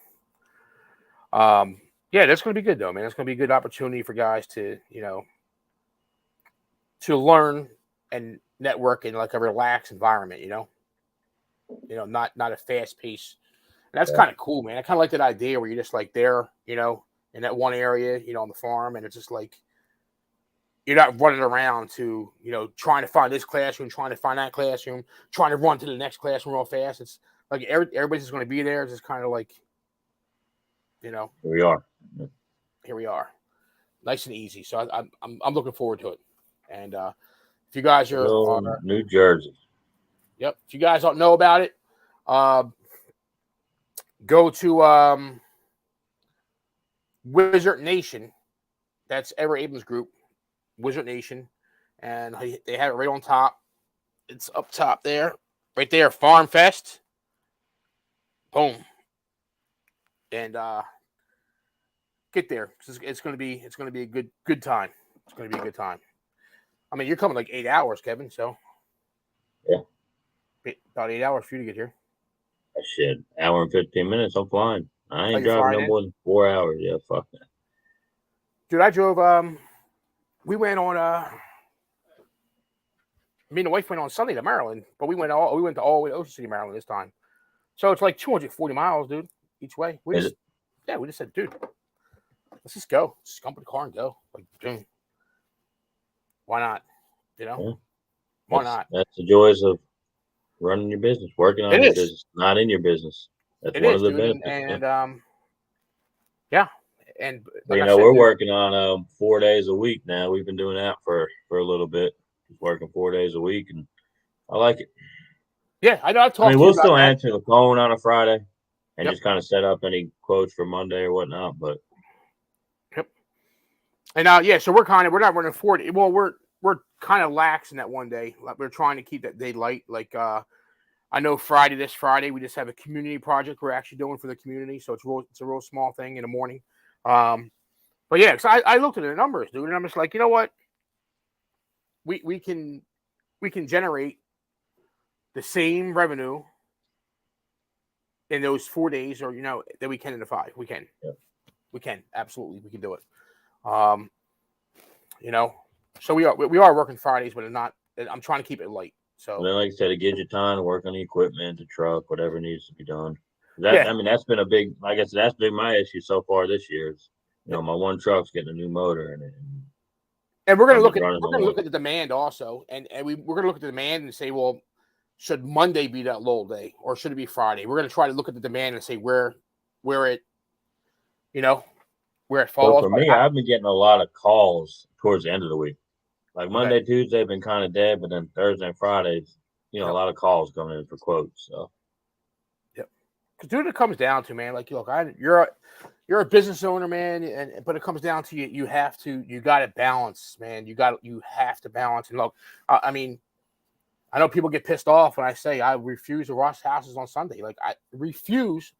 B: Yeah, that's going to be good, though, man. It's going to be a good opportunity for guys to, to learn and network in like a relaxed environment, not a fast pace. And that's kind of cool, man. I kind of like that idea where you're just like there, in that one area, on the farm, and it's just like you're not running around to, trying to find this classroom, trying to find that classroom, trying to run to the next classroom real fast. It's like everybody's just going to be there. It's just kind of like, Here we are. Nice and easy. So I'm looking forward to it. And if you guys are
C: New Jersey.
B: Yep. If you guys don't know about it, go to Wizard Nation. That's Everett Abrams Group, Wizard Nation. And they have it right on top. It's up top there. Right there, Farm Fest. Boom. And get there. It's going to be a good time. It's going to be a good time. I mean, you're coming like 8 hours, Kevin. So
C: yeah,
B: about 8 hours for you to get here.
C: Shit, hour and 15 minutes. I'm flying. I ain't driving no more than 4 hours. Yeah, fuck that.
B: Dude, I drove. We went on. Me and the wife went on Sunday to Maryland, but we went all the way to Ocean City, Maryland this time. So it's like 240 miles, dude, each way. We just said, dude, let's just go. Just jump in the car and go. Like, boom. Why not?
C: Yeah.
B: Why not?
C: That's the joys of running your business, working on your business, not in your business. That's one of the benefits.
B: And yeah. And
C: like we're working on 4 days a week now. We've been doing that for a little bit. Just working 4 days a week, and I like it.
B: Yeah, I know.
C: We'll still answer the phone on a Friday and just kind of set up any quotes for Monday or whatnot. But
B: and so we're not running 40. Well, we're kind of lax in that one day. Like we're trying to keep that day light. Like I know this Friday we just have a community project we're actually doing for the community. So it's a real small thing in the morning. But yeah, because I looked at the numbers, dude, and I'm just like, you know what? We can generate the same revenue in those 4 days, or that we can in the 5. We can.
C: Yep.
B: We can, absolutely, we can do it. So we are working Fridays, but I'm trying to keep it light. So
C: And then, like I said, it gives you time to work on the equipment, the truck, whatever needs to be done.
B: Yeah.
C: I mean, that's been a big, like I said, that's been my issue so far this year. Is, my one truck's getting a new motor in it.
B: And we're gonna
C: I'm
B: look
C: just
B: at
C: running along.
B: the demand also, and we're gonna look at the demand and say, well, should Monday be that lull day, or should it be Friday? We're gonna try to look at the demand and say where it falls.
C: So for me, I've been getting a lot of calls towards the end of the week. Like Monday,
B: Okay.
C: Tuesday have been kind of dead, but then Thursday and Fridays, a lot of calls coming in for quotes. So,
B: because dude, it comes down to, man, like, look, you're a business owner, man, but it comes down to you got to balance, man. You have to balance. And look, I mean, I know people get pissed off when I say I refuse to watch houses on Sunday. Like, I refuse.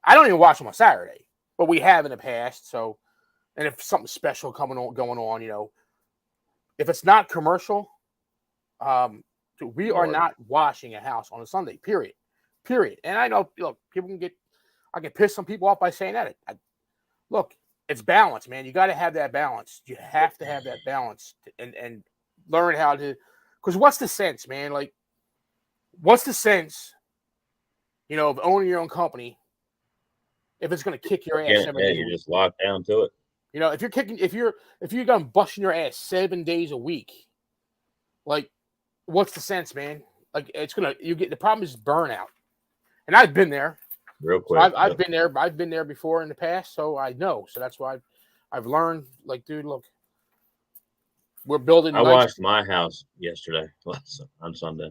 B: I don't even watch them on Saturday, but we have in the past. So, and if something special going on, if it's not commercial, we are not washing a house on a Sunday. Period. And I know, look, I can piss some people off by saying that. Look, it's balance, man. You got to have that balance. You have to have that balance and learn how to. Because what's the sense, man? Like, what's the sense, of owning your own company if it's going to kick your ass 7 days a week?
C: You're just locked down to it.
B: If you're going busting your ass 7 days a week, like, what's the sense, man? Like, the problem is burnout. And I've been there.
C: Real quick.
B: So I've been there. I've been there before in the past, so I know. So that's why I've learned. Like, dude, look, we're building.
C: I watched my house yesterday on Sunday.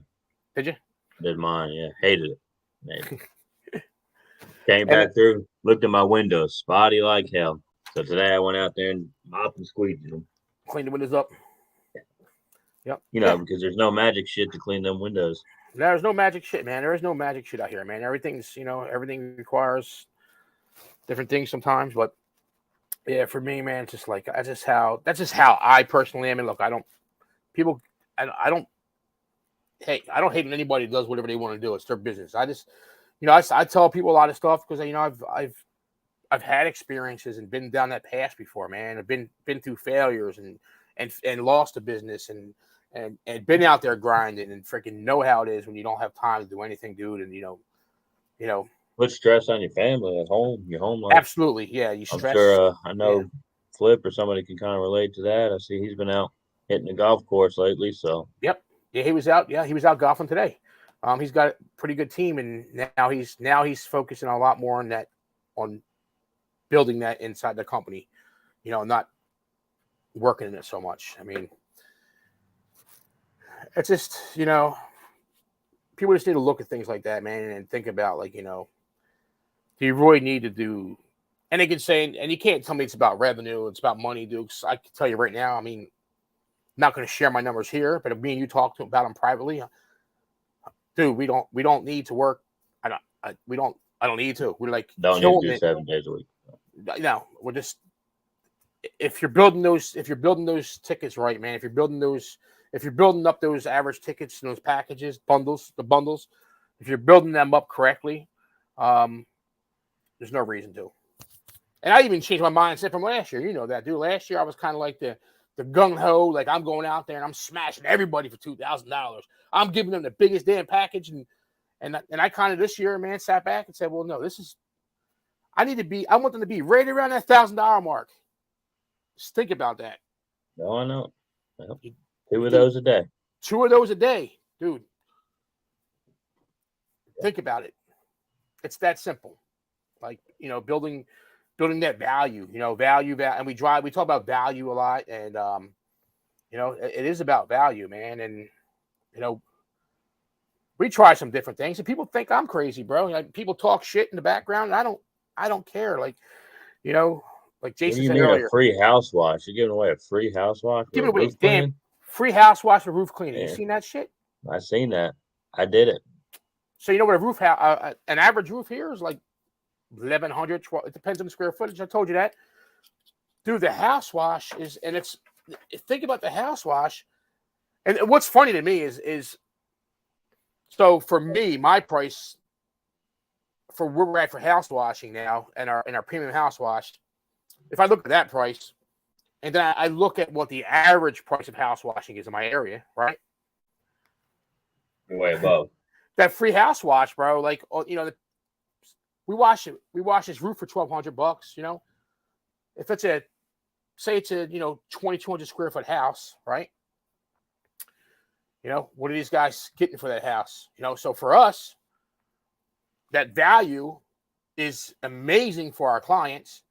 B: Did you?
C: Did mine? Yeah, hated it. Came back through, looked at my windows, spotty like hell. So today I went out there and mopped and squeeged them.
B: Clean the windows up. Yep.
C: Because there's no magic shit to clean them windows.
B: There's no magic shit, man. There is no magic shit out here, man. Everything's, everything requires different things sometimes. But yeah, for me, man, it's just like that's just how I personally am. And look, I don't hate anybody who does whatever they want to do. It's their business. I just, I tell people a lot of stuff because I've had experiences and been down that path before, man. I've been through failures and lost a business and been out there grinding and freaking know how it is when you don't have time to do anything, dude. And
C: put stress on your family at home, your home life.
B: Absolutely, yeah. You stress.
C: I'm sure. I know Flip or somebody can kind of relate to that. I see he's been out hitting the golf course lately. So
B: yep, yeah, he was out. Yeah, he was out golfing today. He's got a pretty good team, and now he's focusing a lot more on building that inside the company. Not working in it so much. I mean, it's just, people just need to look at things like that, man, and think about, like, do you really need to do, and they can say, and you can't tell me it's about revenue, it's about money, dude. I can tell you right now, I mean, I'm not going to share my numbers here, but if me and you talk about them privately, dude, we don't need to work. I don't need to. We're like,
C: don't need to do 7 days a week.
B: No, we're just, if you're building those tickets right, man, if you're building up those average tickets and those packages, the bundles, if you're building them up correctly, there's no reason to. And I even changed my mindset from last year. You know that, dude. Last year I was kind of like the gung-ho, like I'm going out there and I'm smashing everybody for $2,000. I'm giving them the biggest damn package. And I kind of this year, man, sat back and said, well, no, I want them to be right around that $1,000 mark. Just think about that.
C: No, I know. Well, 2 of those a day.
B: 2 of those a day, dude. Think about it. It's that simple. Like, building that value, value, and we talk about value a lot, and it is about value, man. And we try some different things, and people think I'm crazy, bro. Like, people talk shit in the background, and I don't care. Like, like Jason said earlier,
C: a free house wash. You're giving away a free house wash.
B: Giving away damn free house wash for roof cleaning.
C: Yeah.
B: You seen that shit?
C: I seen that. I did it.
B: So what a roof an average roof here is like 1,100. It depends on the square footage. I told you that. Dude, the house wash is, and it's, think about the house wash. And what's funny to me is so for me, my price for where we're at for house washing now and our premium house wash, if I look at that price, and then I look at what the average price of house washing is in my area, right?
C: You're way above.
B: That free house wash, bro. Like, you know, we wash this roof for $1,200. You know, if it's say it's a 2,200 square foot house, right? You know, what are these guys getting for that house? You know, so for us, that value is amazing for our clients.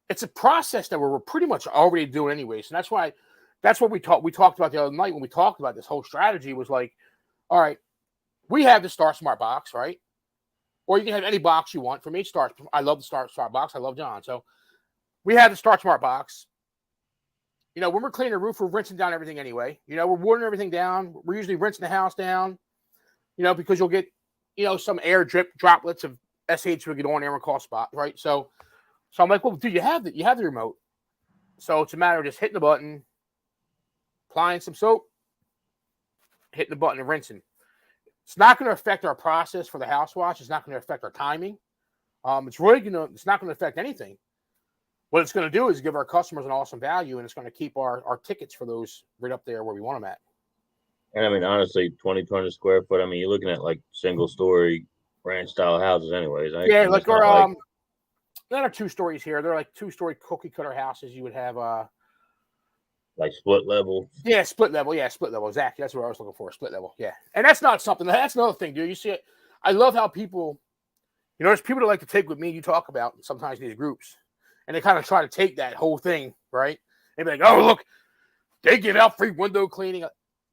B: It's a process that we're pretty much already doing anyways. And that's what we talked about the other night when we talked about this whole strategy was like, all right, we have the Start Smart box, right? Or you can have any box you want. For me, I love the Start Smart box. I love John. So we have the Start Smart box. You know, when we're cleaning the roof, we're rinsing down everything anyway. You know, we're watering everything down. We're usually rinsing the house down, you know, because you'll get, some air droplets of SH will get on there and cause spot, right? So I'm like, well, dude, you have the remote. So it's a matter of just hitting the button, applying some soap, hitting the button and rinsing. It's not going to affect our process for the house wash. It's not going to affect our timing. It's not going to affect anything. What it's going to do is give our customers an awesome value, and it's going to keep our tickets for those right up there where we want them at.
C: And I mean, honestly, 2,200 square foot. I mean, you're looking at like single story ranch style houses, anyways. Right?
B: Yeah, like our not our 2 stories here. They're like 2-story cookie cutter houses. You would have
C: like split level.
B: Yeah, split level. Yeah, split level. Exactly. That's what I was looking for. Split level. Yeah, and that's not something. That's another thing, dude. You see it. I love how people, there's people that like to take what me and you talk about sometimes in these groups, and they kind of try to take that whole thing, right? They'd be like, "Oh, look, they give out free window cleaning."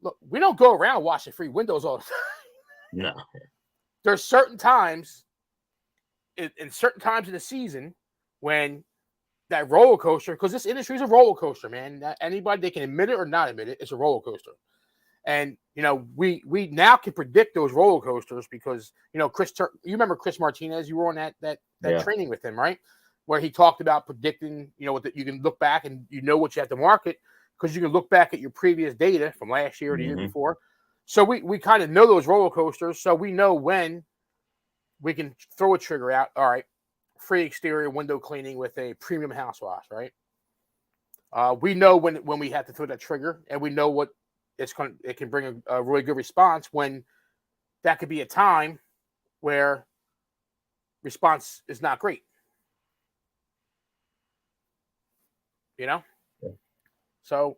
B: Look, we don't go around washing free windows all the time.
C: No.
B: There's certain times, in certain times in the season, when that roller coaster, because this industry is a roller coaster, man. Anybody, they can admit it or not admit it, it's a roller coaster. And, we now can predict those roller coasters because, you remember Chris Martinez, you were on that training with him, right? Where he talked about predicting, what you can look back and what you have to market because you can look back at your previous data from last year or the year before. So we kind of know those roller coasters. So we know when we can throw a trigger out. All right, free exterior window cleaning with a premium house wash, right? We know when we have to throw that trigger, and we know what it can bring a really good response when that could be a time where response is not great.
C: Yeah.
B: So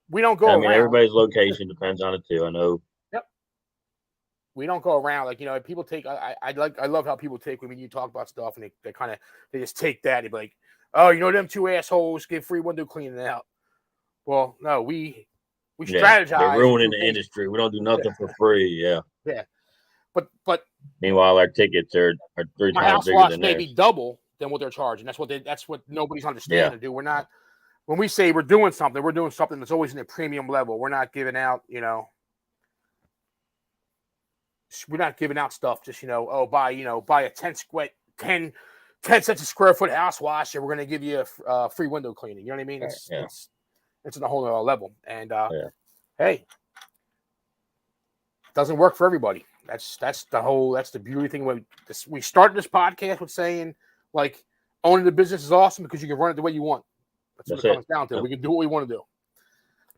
B: we don't go around.
C: Everybody's location depends on it too. I know.
B: Yep. We don't go around like, people take, I love how people take when you talk about stuff and they just take that and be like, oh, them 2 assholes give free window cleaning out. Well, no, we strategize.
C: They're ruining the industry. We don't do nothing for free. Yeah.
B: Yeah. But
C: meanwhile, our tickets are 3 times bigger than theirs.
B: Maybe double than what they're charging. That's what nobody's understanding to do. We're not, when we say we're doing something that's always in a premium level. We're not giving out, we're not giving out stuff just, buy a 10 cents a square foot house wash and we're going to give you a free window cleaning. You know what I mean? It's at a whole other level. And hey, it doesn't work for everybody. That's the beauty thing. We started this podcast with saying like owning the business is awesome because you can run it the way you want. That's what it comes down to.
C: Yep.
B: We can do what we want to do.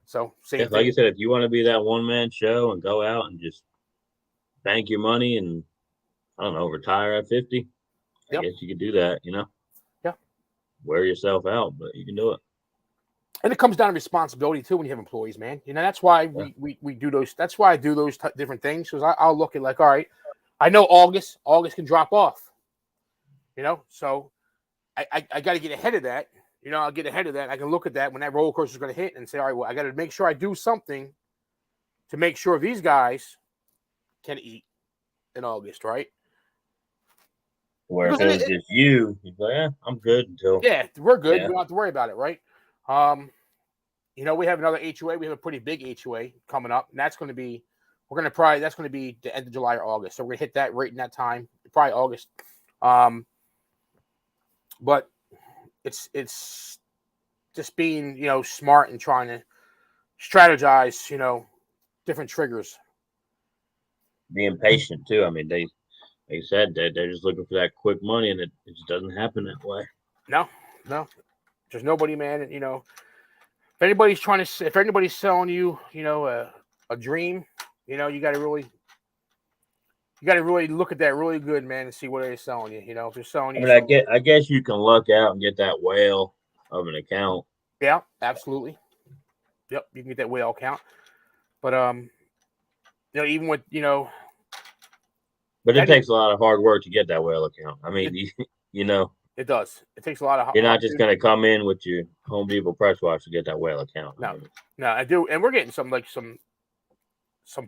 B: So same thing.
C: Like you said, if you want to be that one-man show and go out and just bank your money and, I don't know, retire at 50, I guess you could do that,
B: Yeah.
C: Wear yourself out, but you can do it.
B: And it comes down to responsibility, too, when you have employees, man. That's why we do those. That's why I do those different things because I'll look at like, all right, I know August can drop off, so I got to get ahead of that. I'll get ahead of that. I can look at that when that roller coaster is going to hit and say, all right, well, I got to make sure I do something to make sure these guys can eat in August, right?
C: Where if it was just you, you'd be like, I'm good until.
B: Yeah, we're good. We don't have to worry about it, right? We have another HOA. We have a pretty big HOA coming up, and that's going to be the end of July or August. So we're going to hit that right in that time, probably August. But it's just being, smart and trying to strategize, different triggers.
C: Being patient too. I mean, like you said, they're just looking for that quick money, and it just doesn't happen that way.
B: No. There's nobody, man. You know, if anybody's selling you, you know, a dream, you know, you got to really look at that really good, man, and see what they're selling you. You know, if they're selling you,
C: I guess you can luck out and get that whale of an account.
B: Yeah, absolutely. Yep, you can get that whale account, but you know, even with
C: but it takes a lot of hard work to get that whale account. I mean, you know,
B: it does. It takes a lot of.
C: You're not just going to come in with your Home Depot press watch to get that whale account.
B: No, I do, and we're getting some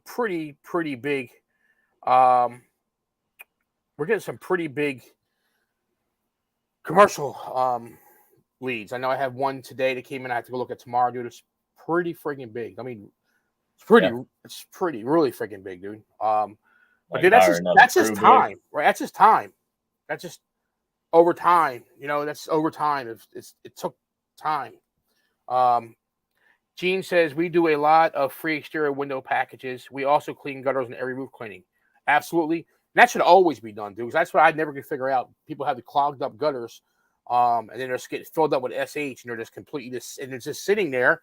B: pretty big. We're getting some pretty big commercial leads. I know I have one today that came in. I have to go look at tomorrow, dude. It's pretty freaking big. I mean, it's pretty really freaking big, dude. But dude, that's just time, right? That's just time. That's just over time. You know, that's over time. It took time. Gene says we do a lot of free exterior window packages. We also clean gutters in every roof cleaning. Absolutely. And that should always be done, dude. Because that's what I never could figure out. People have the clogged up gutters, and then they're just getting filled up with SH, and they're just completely and it's just sitting there.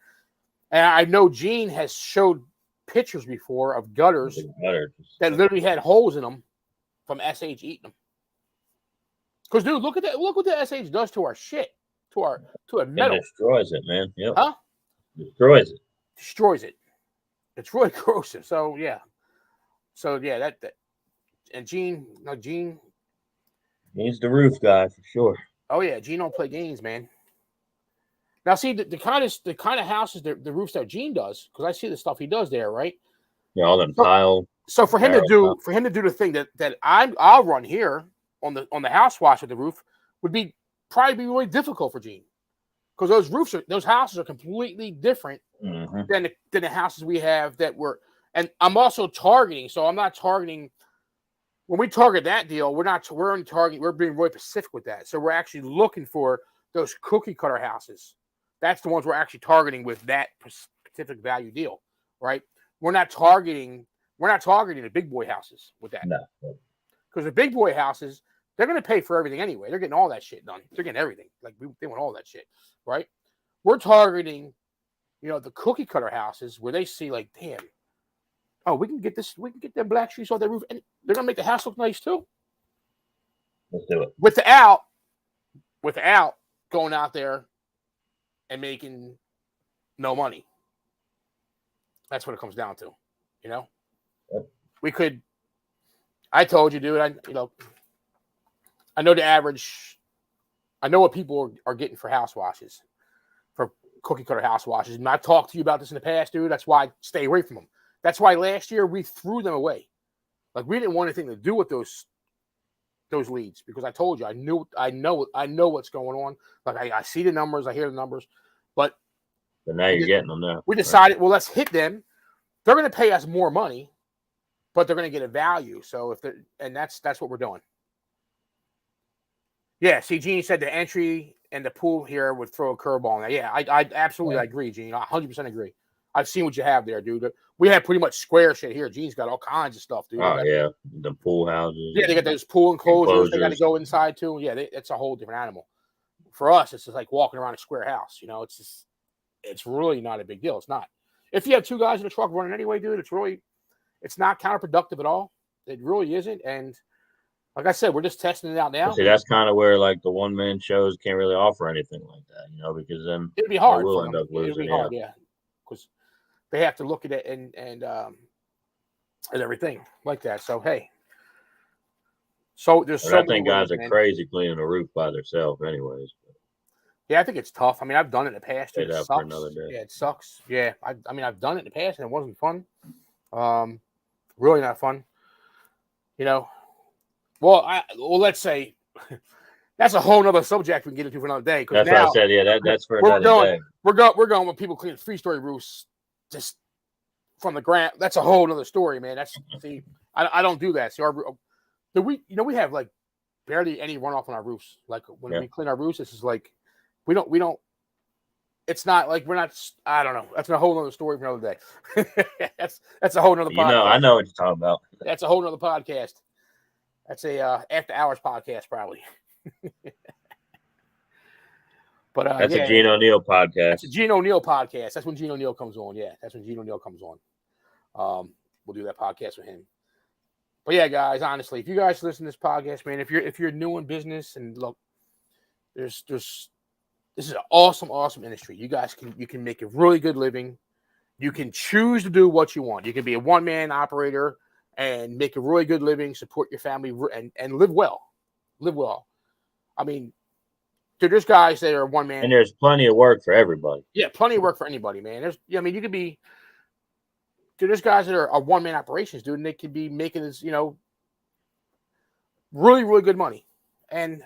B: And I know Gene has showed pictures before of gutters that literally had holes in them from SH eating them. Because, dude, look at that. Look what the SH does to our shit, to a metal.
C: It destroys it, man. Yep.
B: Huh?
C: Destroys it.
B: Destroys it. It's really corrosive. So yeah. That and Gene.
C: He's the roof guy for sure.
B: Oh yeah, Gene don't play games, man. Now, see the kind of houses, the roofs that Gene does, because I see the stuff he does there, right?
C: Yeah, all them tile.
B: So for him to do the thing that I'll run here on the house wash with the roof would probably be really difficult for Gene, because those houses are completely different than the houses we have that were. And I'm also targeting, so I'm not targeting. When we target that deal, we're only targeting. We're being really specific with that. So we're actually looking for those cookie cutter houses. That's the ones we're actually targeting with that specific value deal, right? We're not targeting the big boy houses with that.
C: No.
B: Because the big boy houses, they're going to pay for everything anyway. They're getting all that shit done. They're getting everything. Like they want all that shit, right? We're targeting, the cookie cutter houses where they see like, damn, oh, we can get them black streaks off their roof, and they're going to make the house look nice too.
C: Let's do it.
B: Without going out there and making no money. That's what it comes down to, Yep. We could. I told you, dude. I know the average. I know what people are getting for house washes, for cookie cutter house washes. And I've talked to you about this in the past, dude. That's why I stay away from them. That's why last year we threw them away. Like we didn't want anything to do with those leads, because I told you I know what's going on. Like I see the numbers, I hear the numbers, but
C: now you're getting them now.
B: We decided, well, let's hit them. They're going to pay us more money, but they're going to get a value. So that's what we're doing. Yeah. See, Gene said the entry and the pool here would throw a curveball in there. Yeah, I absolutely agree, Gene. I 100% agree. I've seen what you have there, dude. We have pretty much square shit here. Gene's got all kinds of stuff, dude.
C: Oh, yeah. The pool houses.
B: Yeah, they got those pool enclosures. They got to go inside, too. Yeah, it's a whole different animal. For us, it's just like walking around a square house. It's really not a big deal. It's not. If you have two guys in the truck running anyway, dude, it's not counterproductive at all. It really isn't. And like I said, we're just testing it out now.
C: See, that's kind of where like the one-man shows can't really offer anything like that, because then
B: it'd be hard.
C: We'll end up losing.
B: It'd be hard, yeah. Because they have to look at it and everything like that. So hey, there's
C: I think guys are crazy cleaning a roof by themselves, anyways.
B: Yeah, I think it's tough. I mean, I've done it in the past.
C: It sucks. For another day.
B: Yeah, it sucks. Yeah, I mean, I've done it in the past and it wasn't fun. Really not fun. Well, let's say that's a whole nother subject we can get into for another day.
C: That's what I said. Yeah, that's for another day.
B: We're going with people cleaning 3-story roofs just from the ground. That's a whole nother story, man. I don't do that. See, we have like barely any runoff on our roofs. Like when we clean our roofs, this is like we don't. It's not like we're not. I don't know. That's a whole nother story for another day. that's a whole nother podcast.
C: I know what you're talking about.
B: That's a whole nother podcast. That's a after hours podcast, probably. But
C: that's a Gene O'Neill podcast.
B: That's a Gene O'Neill podcast. That's when Gene O'Neill comes on. Yeah, that's when Gene O'Neill comes on. We'll do that podcast with him. But yeah, guys, honestly, if you guys listen to this podcast, man, if you're new in business, and look, this is an awesome industry. You can make a really good living. You can choose to do what you want. You can be a one-man operator and make a really good living, support your family, and live well. Live well. I mean, dude, there's guys that are one-man.
C: And there's plenty of work for everybody.
B: Yeah, plenty of work for anybody, man. You could be, dude, there's guys that are one-man operations, dude, and they could be making this, really, really good money. And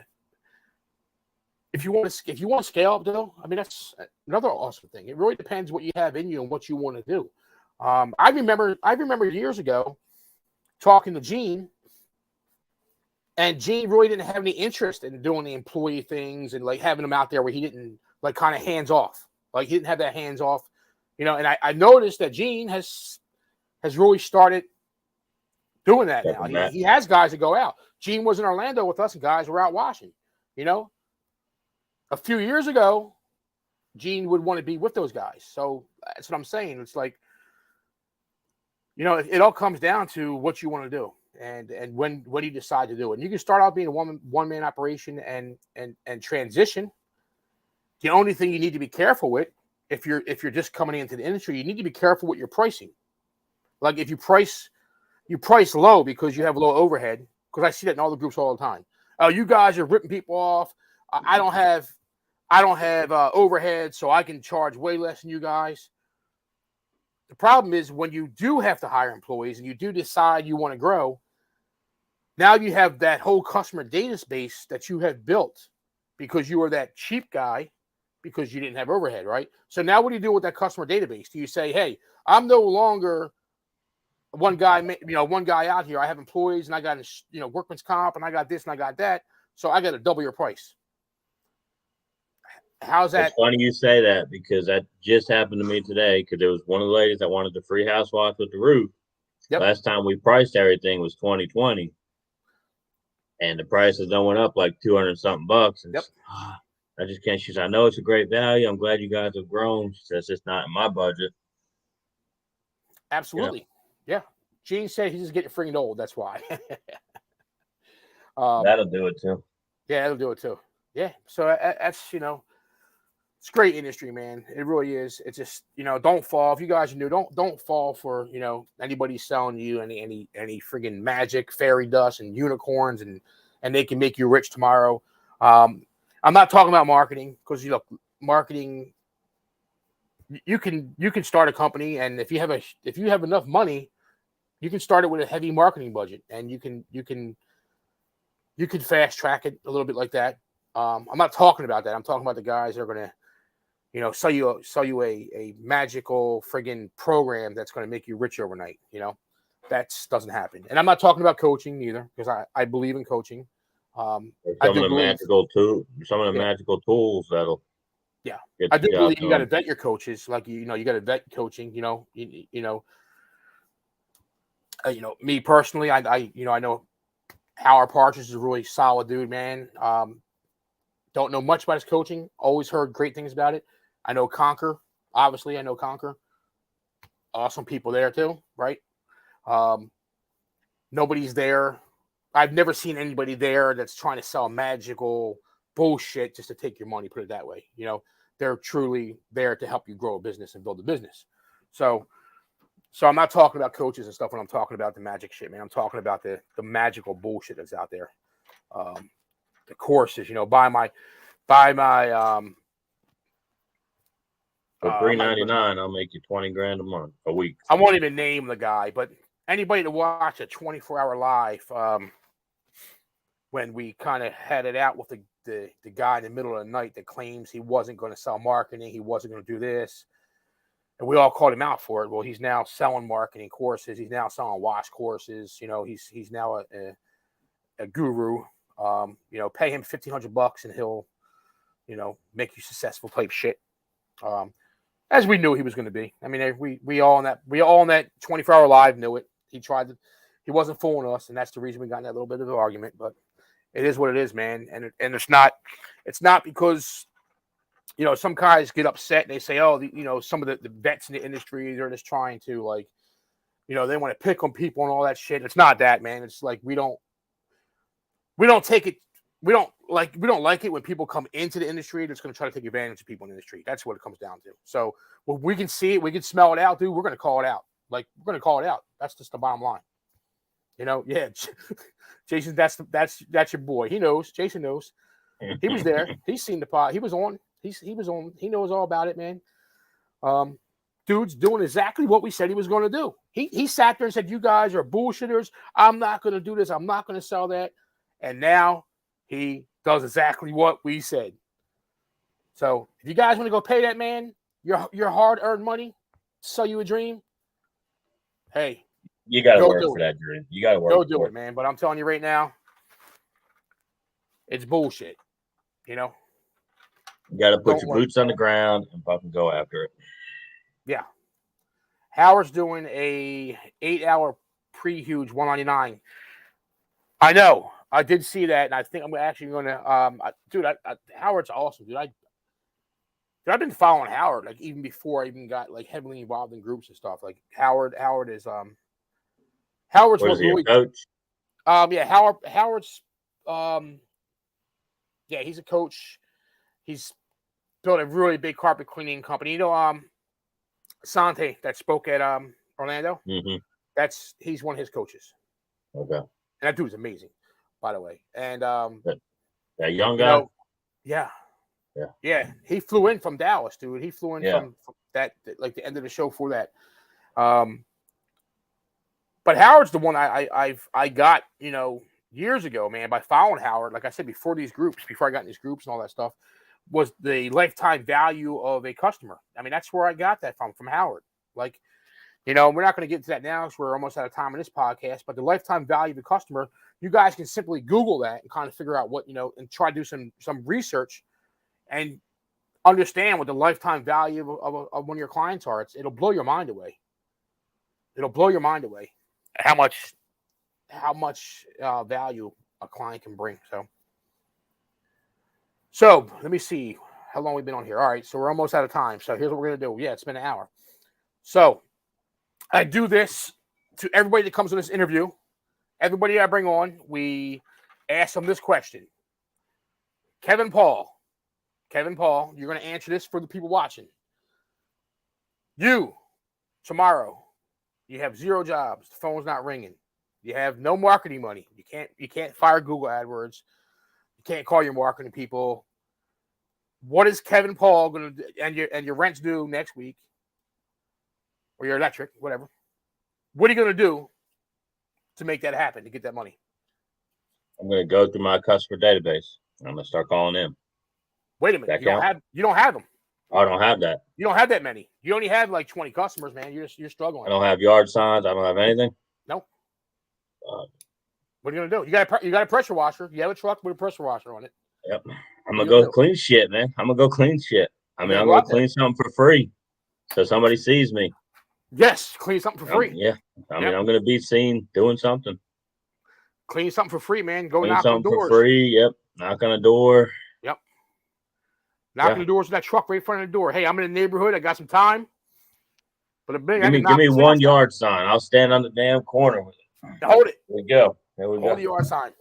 B: if you want to scale up, though, I mean, that's another awesome thing. It really depends what you have in you and what you want to do. I remember years ago talking to Gene, and Gene really didn't have any interest in doing the employee things and like having him out there where he didn't like kind of hands off. Like he didn't have that hands off, and I noticed that Gene has really started doing that now. He has guys that go out. Gene was in Orlando with us, and guys were out washing. A few years ago, Gene would want to be with those guys. So that's what I'm saying. It's like, it all comes down to what you want to do and when you decide to do it. And you can start out being a one-man operation and transition. The only thing you need to be careful with, if you're just coming into the industry, you need to be careful with your pricing. Like if you price low because you have low overhead, because I see that in all the groups all the time. Oh, you guys are ripping people off. I don't have overhead, so I can charge way less than you guys. The problem is when you do have to hire employees and you do decide you want to grow, now you have that whole customer database that you have built because you were that cheap guy because you didn't have overhead, right? So now what do you do with that customer database? Do you say, hey, I'm no longer one guy out here. I have employees and I got, workman's comp and I got this and I got that. So I got to double your price. How's that?
C: It's funny you say that because that just happened to me today because there was one of the ladies that wanted the free house wash with the roof.
B: Yep.
C: Last time we priced everything was 2020. And the prices done went up like 200 something bucks. And
B: yep.
C: I just can't. She said, I know it's a great value. I'm glad you guys have grown. She says it's not in my budget.
B: Absolutely. Yeah. Gene said he's just getting freaking old. That's why.
C: That'll do it too.
B: Yeah, that'll do it too. Yeah. So that's, it's a great industry, man. It really is. It's just, don't fall. If you guys are new, don't fall for, anybody selling you any friggin' magic, fairy dust and unicorns and they can make you rich tomorrow. I'm not talking about marketing because, marketing, you can start a company, and if you have enough money, you can start it with a heavy marketing budget, and you can fast track it a little bit like that. I'm not talking about that. I'm talking about the guys that are going to, sell you a magical friggin' program that's going to make you rich overnight. That doesn't happen. And I'm not talking about coaching either, because I believe in coaching.
C: Some of the magical tools that'll.
B: Yeah, I do believe you got to vet your coaches. Like you got to vet coaching. Me personally, I know Howard Partridge is a really solid dude, man. Don't know much about his coaching. Always heard great things about it. I know Conquer. Obviously, I know Conquer. Awesome people there too, right? Nobody's there. I've never seen anybody there that's trying to sell magical bullshit just to take your money, put it that way. They're truly there to help you grow a business and build a business. So I'm not talking about coaches and stuff when I'm talking about the magic shit, man. I'm talking about the magical bullshit that's out there. The courses, buy my
C: for $3.99, I'll make you $20,000 a month, a week.
B: I won't even name the guy, but anybody to watch a 24-hour live, when we kind of had it out with the guy in the middle of the night that claims he wasn't going to sell marketing, he wasn't going to do this, and we all called him out for it. Well, he's now selling marketing courses. He's now selling wash courses. He's now a guru. Pay him $1,500 and he'll, make you successful type shit. As we knew he was going to be. I mean, we all in that 24-hour live knew it. He tried he wasn't fooling us, and that's the reason we got in that little bit of an argument. But it is what it is, man. And it's not because some guys get upset and they say, oh, some of the vets in the industry, they're just trying to like, they want to pick on people and all that shit. It's not that, man. It's like we don't take it. We don't like it when people come into the industry that's going to try to take advantage of people in the industry. That's what it comes down to. So when we can see it, we can smell it out, dude. We're going to call it out. Like, we're going to call it out. That's just the bottom line. Yeah. Jason, that's your boy. He knows. Jason knows. He was there. He's seen the pod. He was on. He was on. He knows all about it, man. Dude's doing exactly what we said he was going to do. He sat there and said, you guys are bullshitters. I'm not going to do this. I'm not going to sell that. And now he does exactly what we said. So if you guys want to go pay that man your hard-earned money, sell you a dream, hey.
C: You got to work for that dream. You got to work.
B: Go do it, man. But I'm telling you right now, it's bullshit. You
C: got to put your boots on the ground and fucking go after it. Yeah.
B: Howard's doing a 8-hour pre-huge 199. I know. I did see that, and I think I'm actually going to dude, Howard's awesome, dude. I've been following Howard like even before I even got like heavily involved in groups and stuff. Like Howard's
C: what is he, a coach?
B: Howard's he's a coach. He's built a really big carpet cleaning company. Sante that spoke at Orlando.
C: Mm-hmm.
B: He's one of his coaches.
C: Okay. And
B: that dude's amazing, by the way. And
C: that young guy.
B: Yeah. He flew in from Dallas, dude. He flew in from that, like the end of the show for that. But Howard's the one I got, years ago, man, by following Howard. Like I said, before I got in these groups and all that stuff, was the lifetime value of a customer. I mean, that's where I got that from Howard. Like, we're not going to get into that now because we're almost out of time in this podcast, but the lifetime value of a customer, you guys can simply Google that and kind of figure out what, and try to do some research and understand what the lifetime value of one of your clients are. It'll blow your mind away. It'll blow your mind away how much value a client can bring. So let me see how long we've been on here. All right, so we're almost out of time. So here's what we're going to do. Yeah, it's been an hour. So I do this to everybody that comes on this interview. Everybody I bring on, we ask them this question. Kevin Paul, you're going to answer this for the people watching. You, tomorrow, you have 0 jobs. The phone's not ringing. You have no marketing money. You can't fire Google AdWords. You can't call your marketing people. What is Kevin Paul going to do? And your rent's due next week, or your electric, whatever. What are you going to do to make that happen, to get that money?
C: I'm going to go through my customer database. I'm going to start calling them.
B: Wait a minute. You don't have them.
C: I don't have that.
B: You don't have that many. You only have like 20 customers, man. You're struggling.
C: I don't have yard signs. I don't have anything.
B: Nope. What are you gonna do? You got a pressure washer. You have a truck with a pressure washer on it.
C: Yep. I'm gonna go clean shit, man. I'm gonna clean something for free, so somebody sees me.
B: Yes, clean something for free.
C: I mean, I'm gonna be seen doing something.
B: Clean something for free, man. Go
C: clean
B: knock on doors.
C: For free. Yep. Knock on a door.
B: Yep. Knock on the doors with that truck right in front of the door. Hey, I'm in the neighborhood. I got some time. But give
C: me 1 yard sign. I'll stand on the damn corner with it.
B: Hold it.
C: There we go.
B: Hold the yard sign.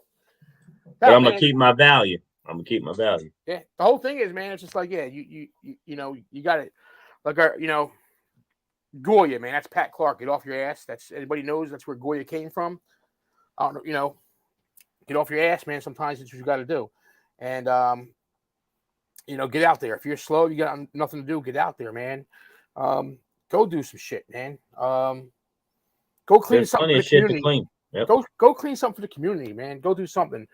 C: But I'm gonna keep my value.
B: Yeah. The whole thing is, man, it's just like, you got it. Like Goya, man. That's Pat Clark. Get off your ass. That's anybody knows that's where Goya came from. Get off your ass, man. Sometimes it's what you got to do, and get out there. If you're slow, you got nothing to do. Get out there, man. Go do some shit, man. Go clean something for the community.
C: Yep.
B: Go clean something for the community, man. Go do something.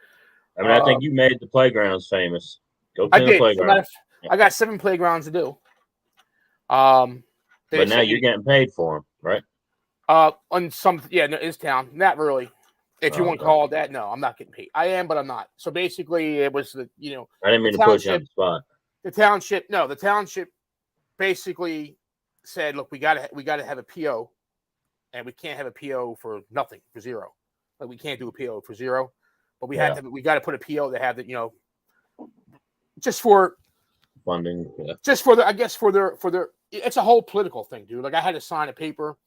C: I mean, I think you made the playgrounds famous. Go clean the playground.
B: I got 7 playgrounds to do.
C: But now you're getting paid for them, right?
B: On some, it's town. Not really. If you want to call it that, no, I'm not getting paid. I am, but I'm not. So basically, it was
C: I didn't mean to put you on the spot.
B: The township basically said, look, we got to have a PO and we can't have a PO for nothing, for zero. Like we can't do a PO for zero, but we got to put a PO that have that, just for
C: funding. Yeah.
B: Just for I guess for their. It's a whole political thing, dude. Like I had to sign a paper,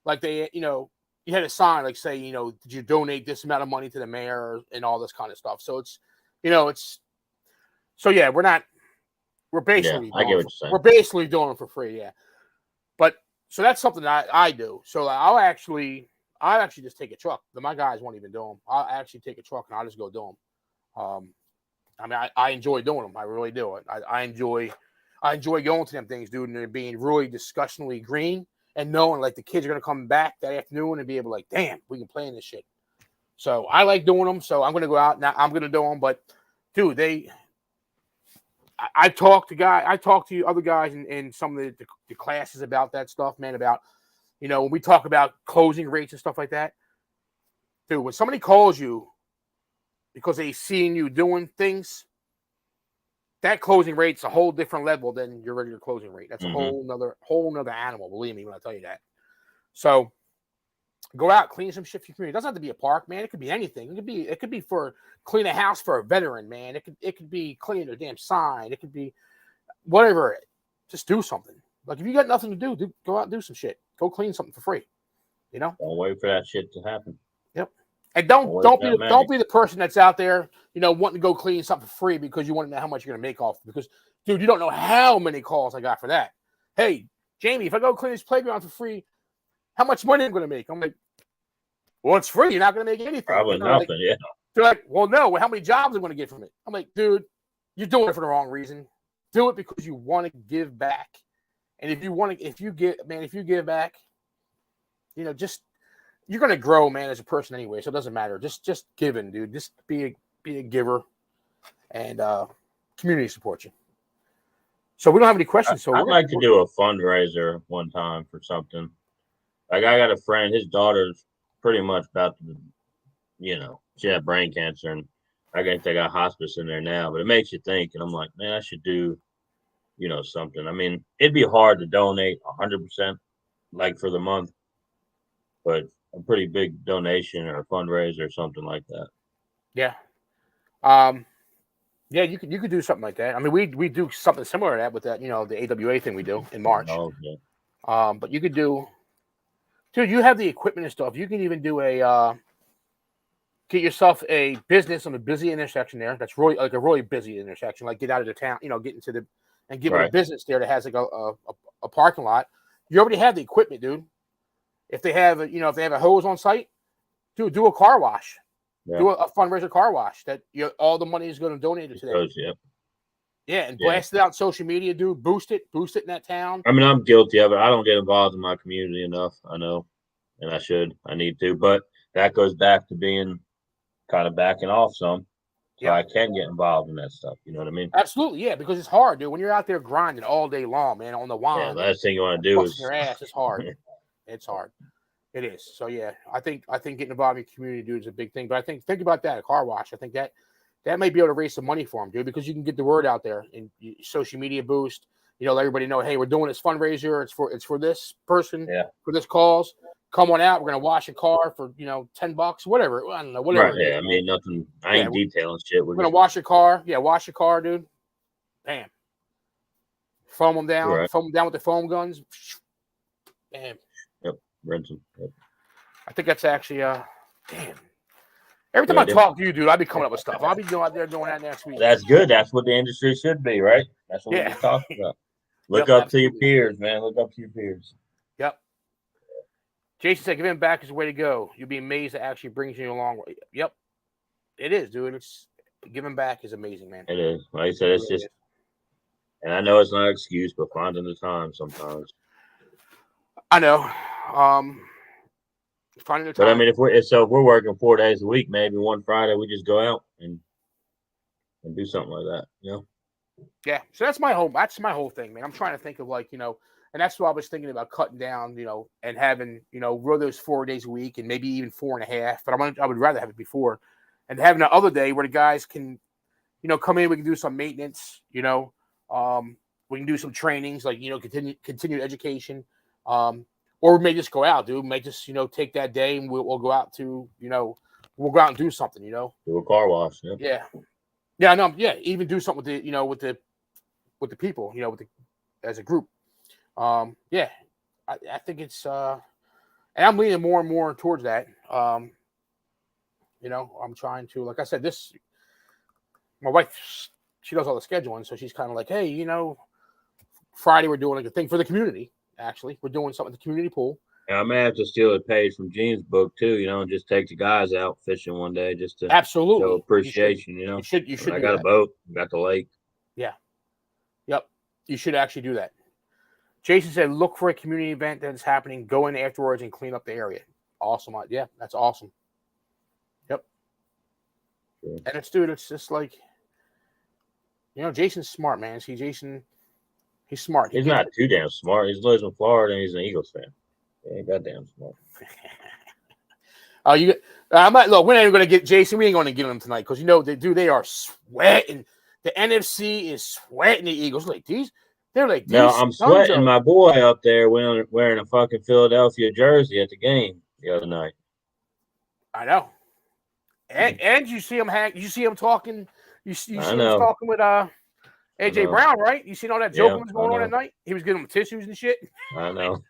B: like they, you had to sign, like say, did you donate this amount of money to the mayor and all this kind of stuff. So it's, so yeah, we're basically,
C: I get what you're saying.
B: We're basically doing it for free, yeah. But so that's something that I do. So I'll actually just take a truck. My guys won't even do them. I'll actually take a truck and I'll just go do them. I mean, I enjoy doing them. I really do. I enjoy going to them things, dude, and being really disgustingly green and knowing like the kids are gonna come back that afternoon and be able to like, damn, we can play in this shit. So I like doing them. So I'm gonna go out now. I'm gonna do them. But dude, I talk to other guys in some of the classes about that stuff, man. About when we talk about closing rates and stuff like that, dude. When somebody calls you because they seen you doing things, that closing rate's a whole different level than your regular closing rate. That's a whole nother animal. Believe me when I tell you that. So go out, clean some shit for your community. It doesn't have to be a park, man. It could be anything. It could be for clean a house for a veteran, man. It could be cleaning a damn sign. It could be whatever. Just do something. Like if you got nothing to do, go out and do some shit. Go clean something for free.
C: Don't wait for that shit to happen.
B: Yep. And don't be the person that's out there, wanting to go clean something for free because you want to know how much you're gonna make off. Because, dude, you don't know how many calls I got for that. Hey, Jamie, if I go clean this playground for free, how much money am I gonna make? I'm like, well, it's free. You're not gonna make anything.
C: Probably nothing.
B: Like,
C: yeah.
B: They're like, well, no. Well, how many jobs am I gonna get from it? I'm like, dude, you're doing it for the wrong reason. Do it because you want to give back. And if you give back, just. You're gonna grow, man, as a person anyway, so it doesn't matter. Just giving, dude. Just be a giver, and community support you. So we don't have any questions. So
C: I'd like to do a fundraiser one time for something. Like I got a friend, his daughter's pretty much about to, she had brain cancer, and I think they got hospice in there now. But it makes you think, and I'm like, man, I should do, something. I mean, it'd be hard to donate 100%, like for the month, but a pretty big donation or a fundraiser or something like that.
B: Yeah. Yeah, you could do something like that. I mean, we do something similar to that with that, the AWA thing we do in March.
C: Oh, yeah.
B: But you could do, dude, you have the equipment and stuff. You can even do get yourself a business on a busy intersection there. That's really like a really busy intersection. Like get out of the town, get into the, and give it a business there that has like a parking lot. You already have the equipment, dude. If they have, if they have a hose on site, do a car wash. Yeah. Do a fundraiser car wash that all the money is going to donate it to them. Yeah, and blast it out on social media, dude. Boost it in that town.
C: I mean, I'm guilty of it. I don't get involved in my community enough. I know, and I should. I need to, but that goes back to being kind of backing off some. So I can get involved in that stuff. You know what I mean?
B: Absolutely, yeah. Because it's hard, dude. When you're out there grinding all day long, man, on the wine.
C: Yeah, the last thing you want to do is
B: your ass. It's hard. It's hard. It is. So yeah, I think getting involved in community, dude, is a big thing. But think about that, a car wash. I think that may be able to raise some money for them, dude, because you can get the word out there and social media boost. Let everybody know, hey, we're doing this fundraiser. It's for this person, for this cause. Come on out. We're gonna wash a car for $10, whatever. I don't know, whatever.
C: Right, yeah, I mean nothing. I ain't detailing shit.
B: We're gonna wash your car. Yeah, wash your car, dude. Bam. Foam them down. Right. Foam them down with the foam guns. Bam.
C: Yep. Rinse them. Yep.
B: I think that's actually damn. Every time I talk to you, dude, I'll be coming up with stuff. I'll be out there doing that next week.
C: That's good. That's what the industry should be, right? That's what we're talking about. Look up to your peers, man. Look up to your peers.
B: Yep. Jason said, giving back is the way to go. You'll be amazed it actually brings you a long way. Yep. It is, dude. It's giving back is amazing, man.
C: It is. Like I said, it's just, and I know it's not an excuse, but finding the time sometimes.
B: I know. Finding the time.
C: But I mean, if we're working 4 days a week, maybe one Friday we just go out and do something like that,
B: Yeah. So that's my whole thing, man. I'm trying to think of and that's what I was thinking about cutting down, and having, really those 4 days a week and maybe even 4.5. But I would rather have it before, and having the other day where the guys can, come in. We can do some maintenance. We can do some trainings, like continued education. or we may just go out, dude. We may just, take that day and we'll go out to, we'll go out and do something,
C: Do a car wash. Yeah.
B: Yeah. Yeah, I know. Yeah. Even do something with the people, as a group. Yeah. I think it's, and I'm leaning more and more towards that. I'm trying to, like I said, my wife, she does all the scheduling. So she's kind of like, hey, Friday we're doing like a thing for the community. Actually, we're doing something at the community pool.
C: And I may have to steal a page from Gene's book too, and just take the guys out fishing one day just to
B: absolutely
C: show appreciation.
B: You should.
C: I got a boat, got the lake.
B: Yeah. Yep. You should actually do that. Jason said, look for a community event that's happening. Go in afterwards and clean up the area. Awesome. Yeah, that's awesome. Yep. Sure. And it's just like, Jason's smart, man. See, Jason, he's smart.
C: He's not too damn smart. He lives in Florida and he's an Eagles fan. He ain't goddamn smart.
B: I'm not. Look, we're not even going to get Jason. We ain't going to get him tonight because they are sweating. The NFC is sweating the Eagles. They're like these.
C: No, I'm sweating my boy up there wearing a fucking Philadelphia jersey at the game the other night.
B: I know. And you see him talking. You see him talking with AJ Brown, right? You seen all that joking was going on at night? He was giving him tissues and shit.
C: I know.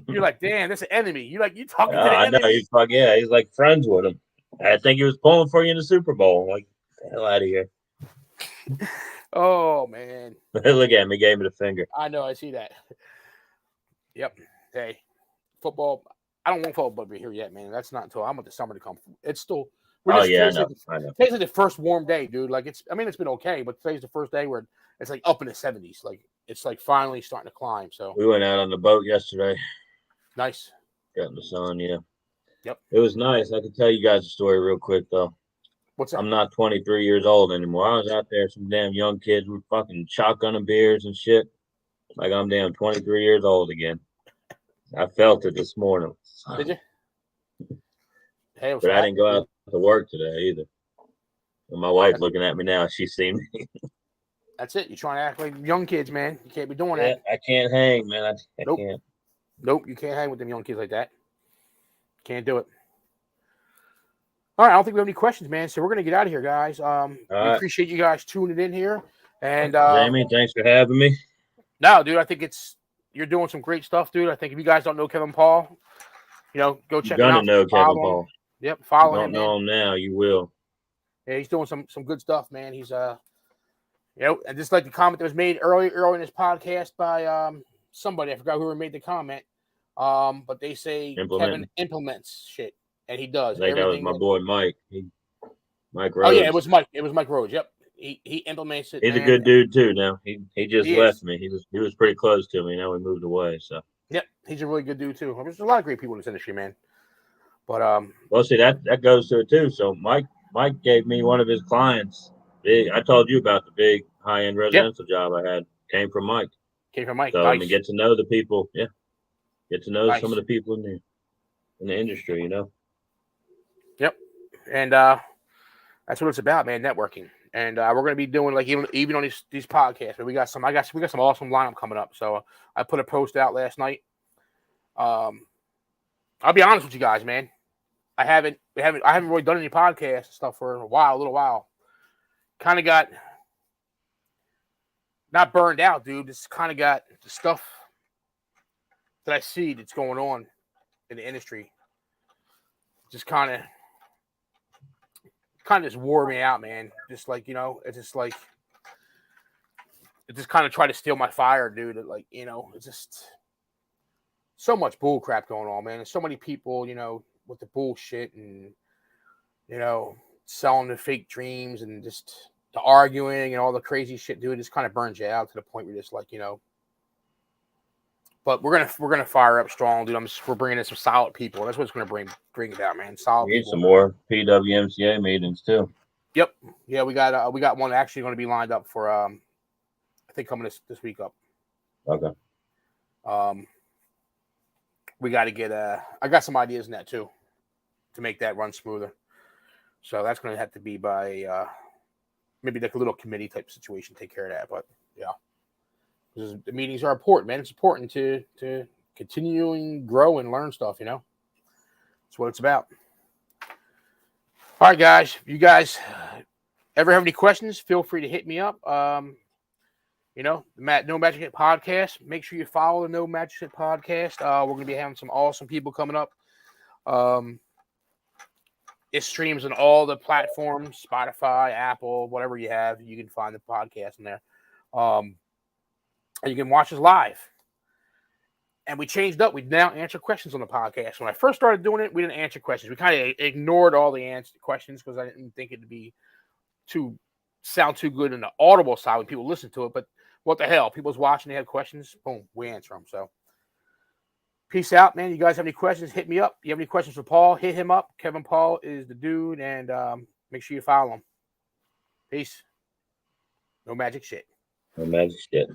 B: You're like, damn, that's an enemy. You talking to the enemy.
C: I know. He's like friends with him. I think he was pulling for you in the Super Bowl. I'm like, the hell out of here.
B: Oh man.
C: Look at him. He gave me the finger.
B: I know. I see that. Yep. Hey, football. I don't want football to be here yet, man. That's not until I want the summer to come. It's still.
C: I know.
B: Today's like the first warm day, dude. Like it's been okay, but today's the first day where it's like up in the 70s. Like it's like finally starting to climb. So
C: we went out on the boat yesterday.
B: Nice.
C: Got in the sun, yeah.
B: Yep.
C: It was nice. I can tell you guys a story real quick though.
B: What's that?
C: I'm not 23 years old anymore. I was out there, some damn young kids were fucking shotgunning beers and shit. Like I'm damn 23 years old again. I felt it this morning.
B: Did you? Hey,
C: but I didn't go out to work today either. And my wife's looking at me now. She seen me.
B: That's it. You're trying to act like young kids, man. You can't be doing that.
C: I can't hang, man. I can't.
B: Nope, you can't hang with them young kids like that. Can't do it. All right, I don't think we have any questions, man. So we're gonna get out of here, guys. We appreciate you guys tuning in here. And
C: Jamie, thanks for having me.
B: No, dude, I think you're doing some great stuff, dude. I think if you guys don't know Kevin Paul, go check him out.
C: You're gonna know Kevin Paul.
B: Yep, follow him.
C: Don't know him now, you will.
B: Yeah, he's doing some good stuff, man. He's and just like the comment that was made early in this podcast by somebody, I forgot who made the comment. But they say Kevin implements shit, and he does.
C: I think that was my boy Mike. Mike Rhodes.
B: Oh yeah, it was Mike. It was Mike Rhodes. Yep, he implements it.
C: He's a good dude too. Now he just left me. He was pretty close to me. Now we moved away. So
B: yep, he's a really good dude too. There's a lot of great people in this industry, man. But
C: well, see that goes to it too. So Mike gave me one of his clients. I told you about the big high-end residential job I had. Came from Mike. So nice. I mean, get to know the people. Yeah, get to know some of the people in the industry.
B: Yep, and that's what it's about, man. Networking, and we're going to be doing like even on these podcasts. But we got some awesome lineup coming up. So I put a post out last night. I'll be honest with you guys, man. I haven't really done any podcast stuff for a little while. Kind of got not burned out, dude. Just kind of got the stuff that I see that's going on in the industry. Just kind of just wore me out, man. Just like, it's just like it just kind of tried to steal my fire, dude. It's just so much bull crap going on, man. There's so many people, with the bullshit and, selling the fake dreams and just the arguing and all the crazy shit, dude. It just kind of burns you out to the point where you're just like, But we're gonna fire up strong, dude. We're bringing in some solid people. That's what's gonna bring it out, man. Solid.
C: We need some more PWMCA meetings too.
B: Yep. Yeah, we got one actually going to be lined up for I think coming this week up.
C: Okay.
B: We got to get I got some ideas in that too, to make that run smoother. So that's going to have to be by maybe like a little committee type situation, take care of that. But yeah, because the meetings are important, man. It's important to continuing grow and learn stuff. That's what it's about. All right, guys. If you guys ever have any questions, feel free to hit me up. The No Magic Shit podcast. Make sure you follow the No Magic Shit podcast. We're going to be having some awesome people coming up. It streams on all the platforms, Spotify, Apple, whatever you have. You can find the podcast in there. And you can watch us live. And we changed up. We now answer questions on the podcast. When I first started doing it, we didn't answer questions. We kind of ignored all the questions because I didn't think it'd be sound too good in the audible side when people listen to it. But what the hell? People's watching, they have questions. Boom, we answer them. So peace out, man. You guys have any questions, hit me up. You have any questions for Paul, hit him up. Kevin Paul is the dude. And make sure you follow him. Peace. No magic shit.
C: No magic shit.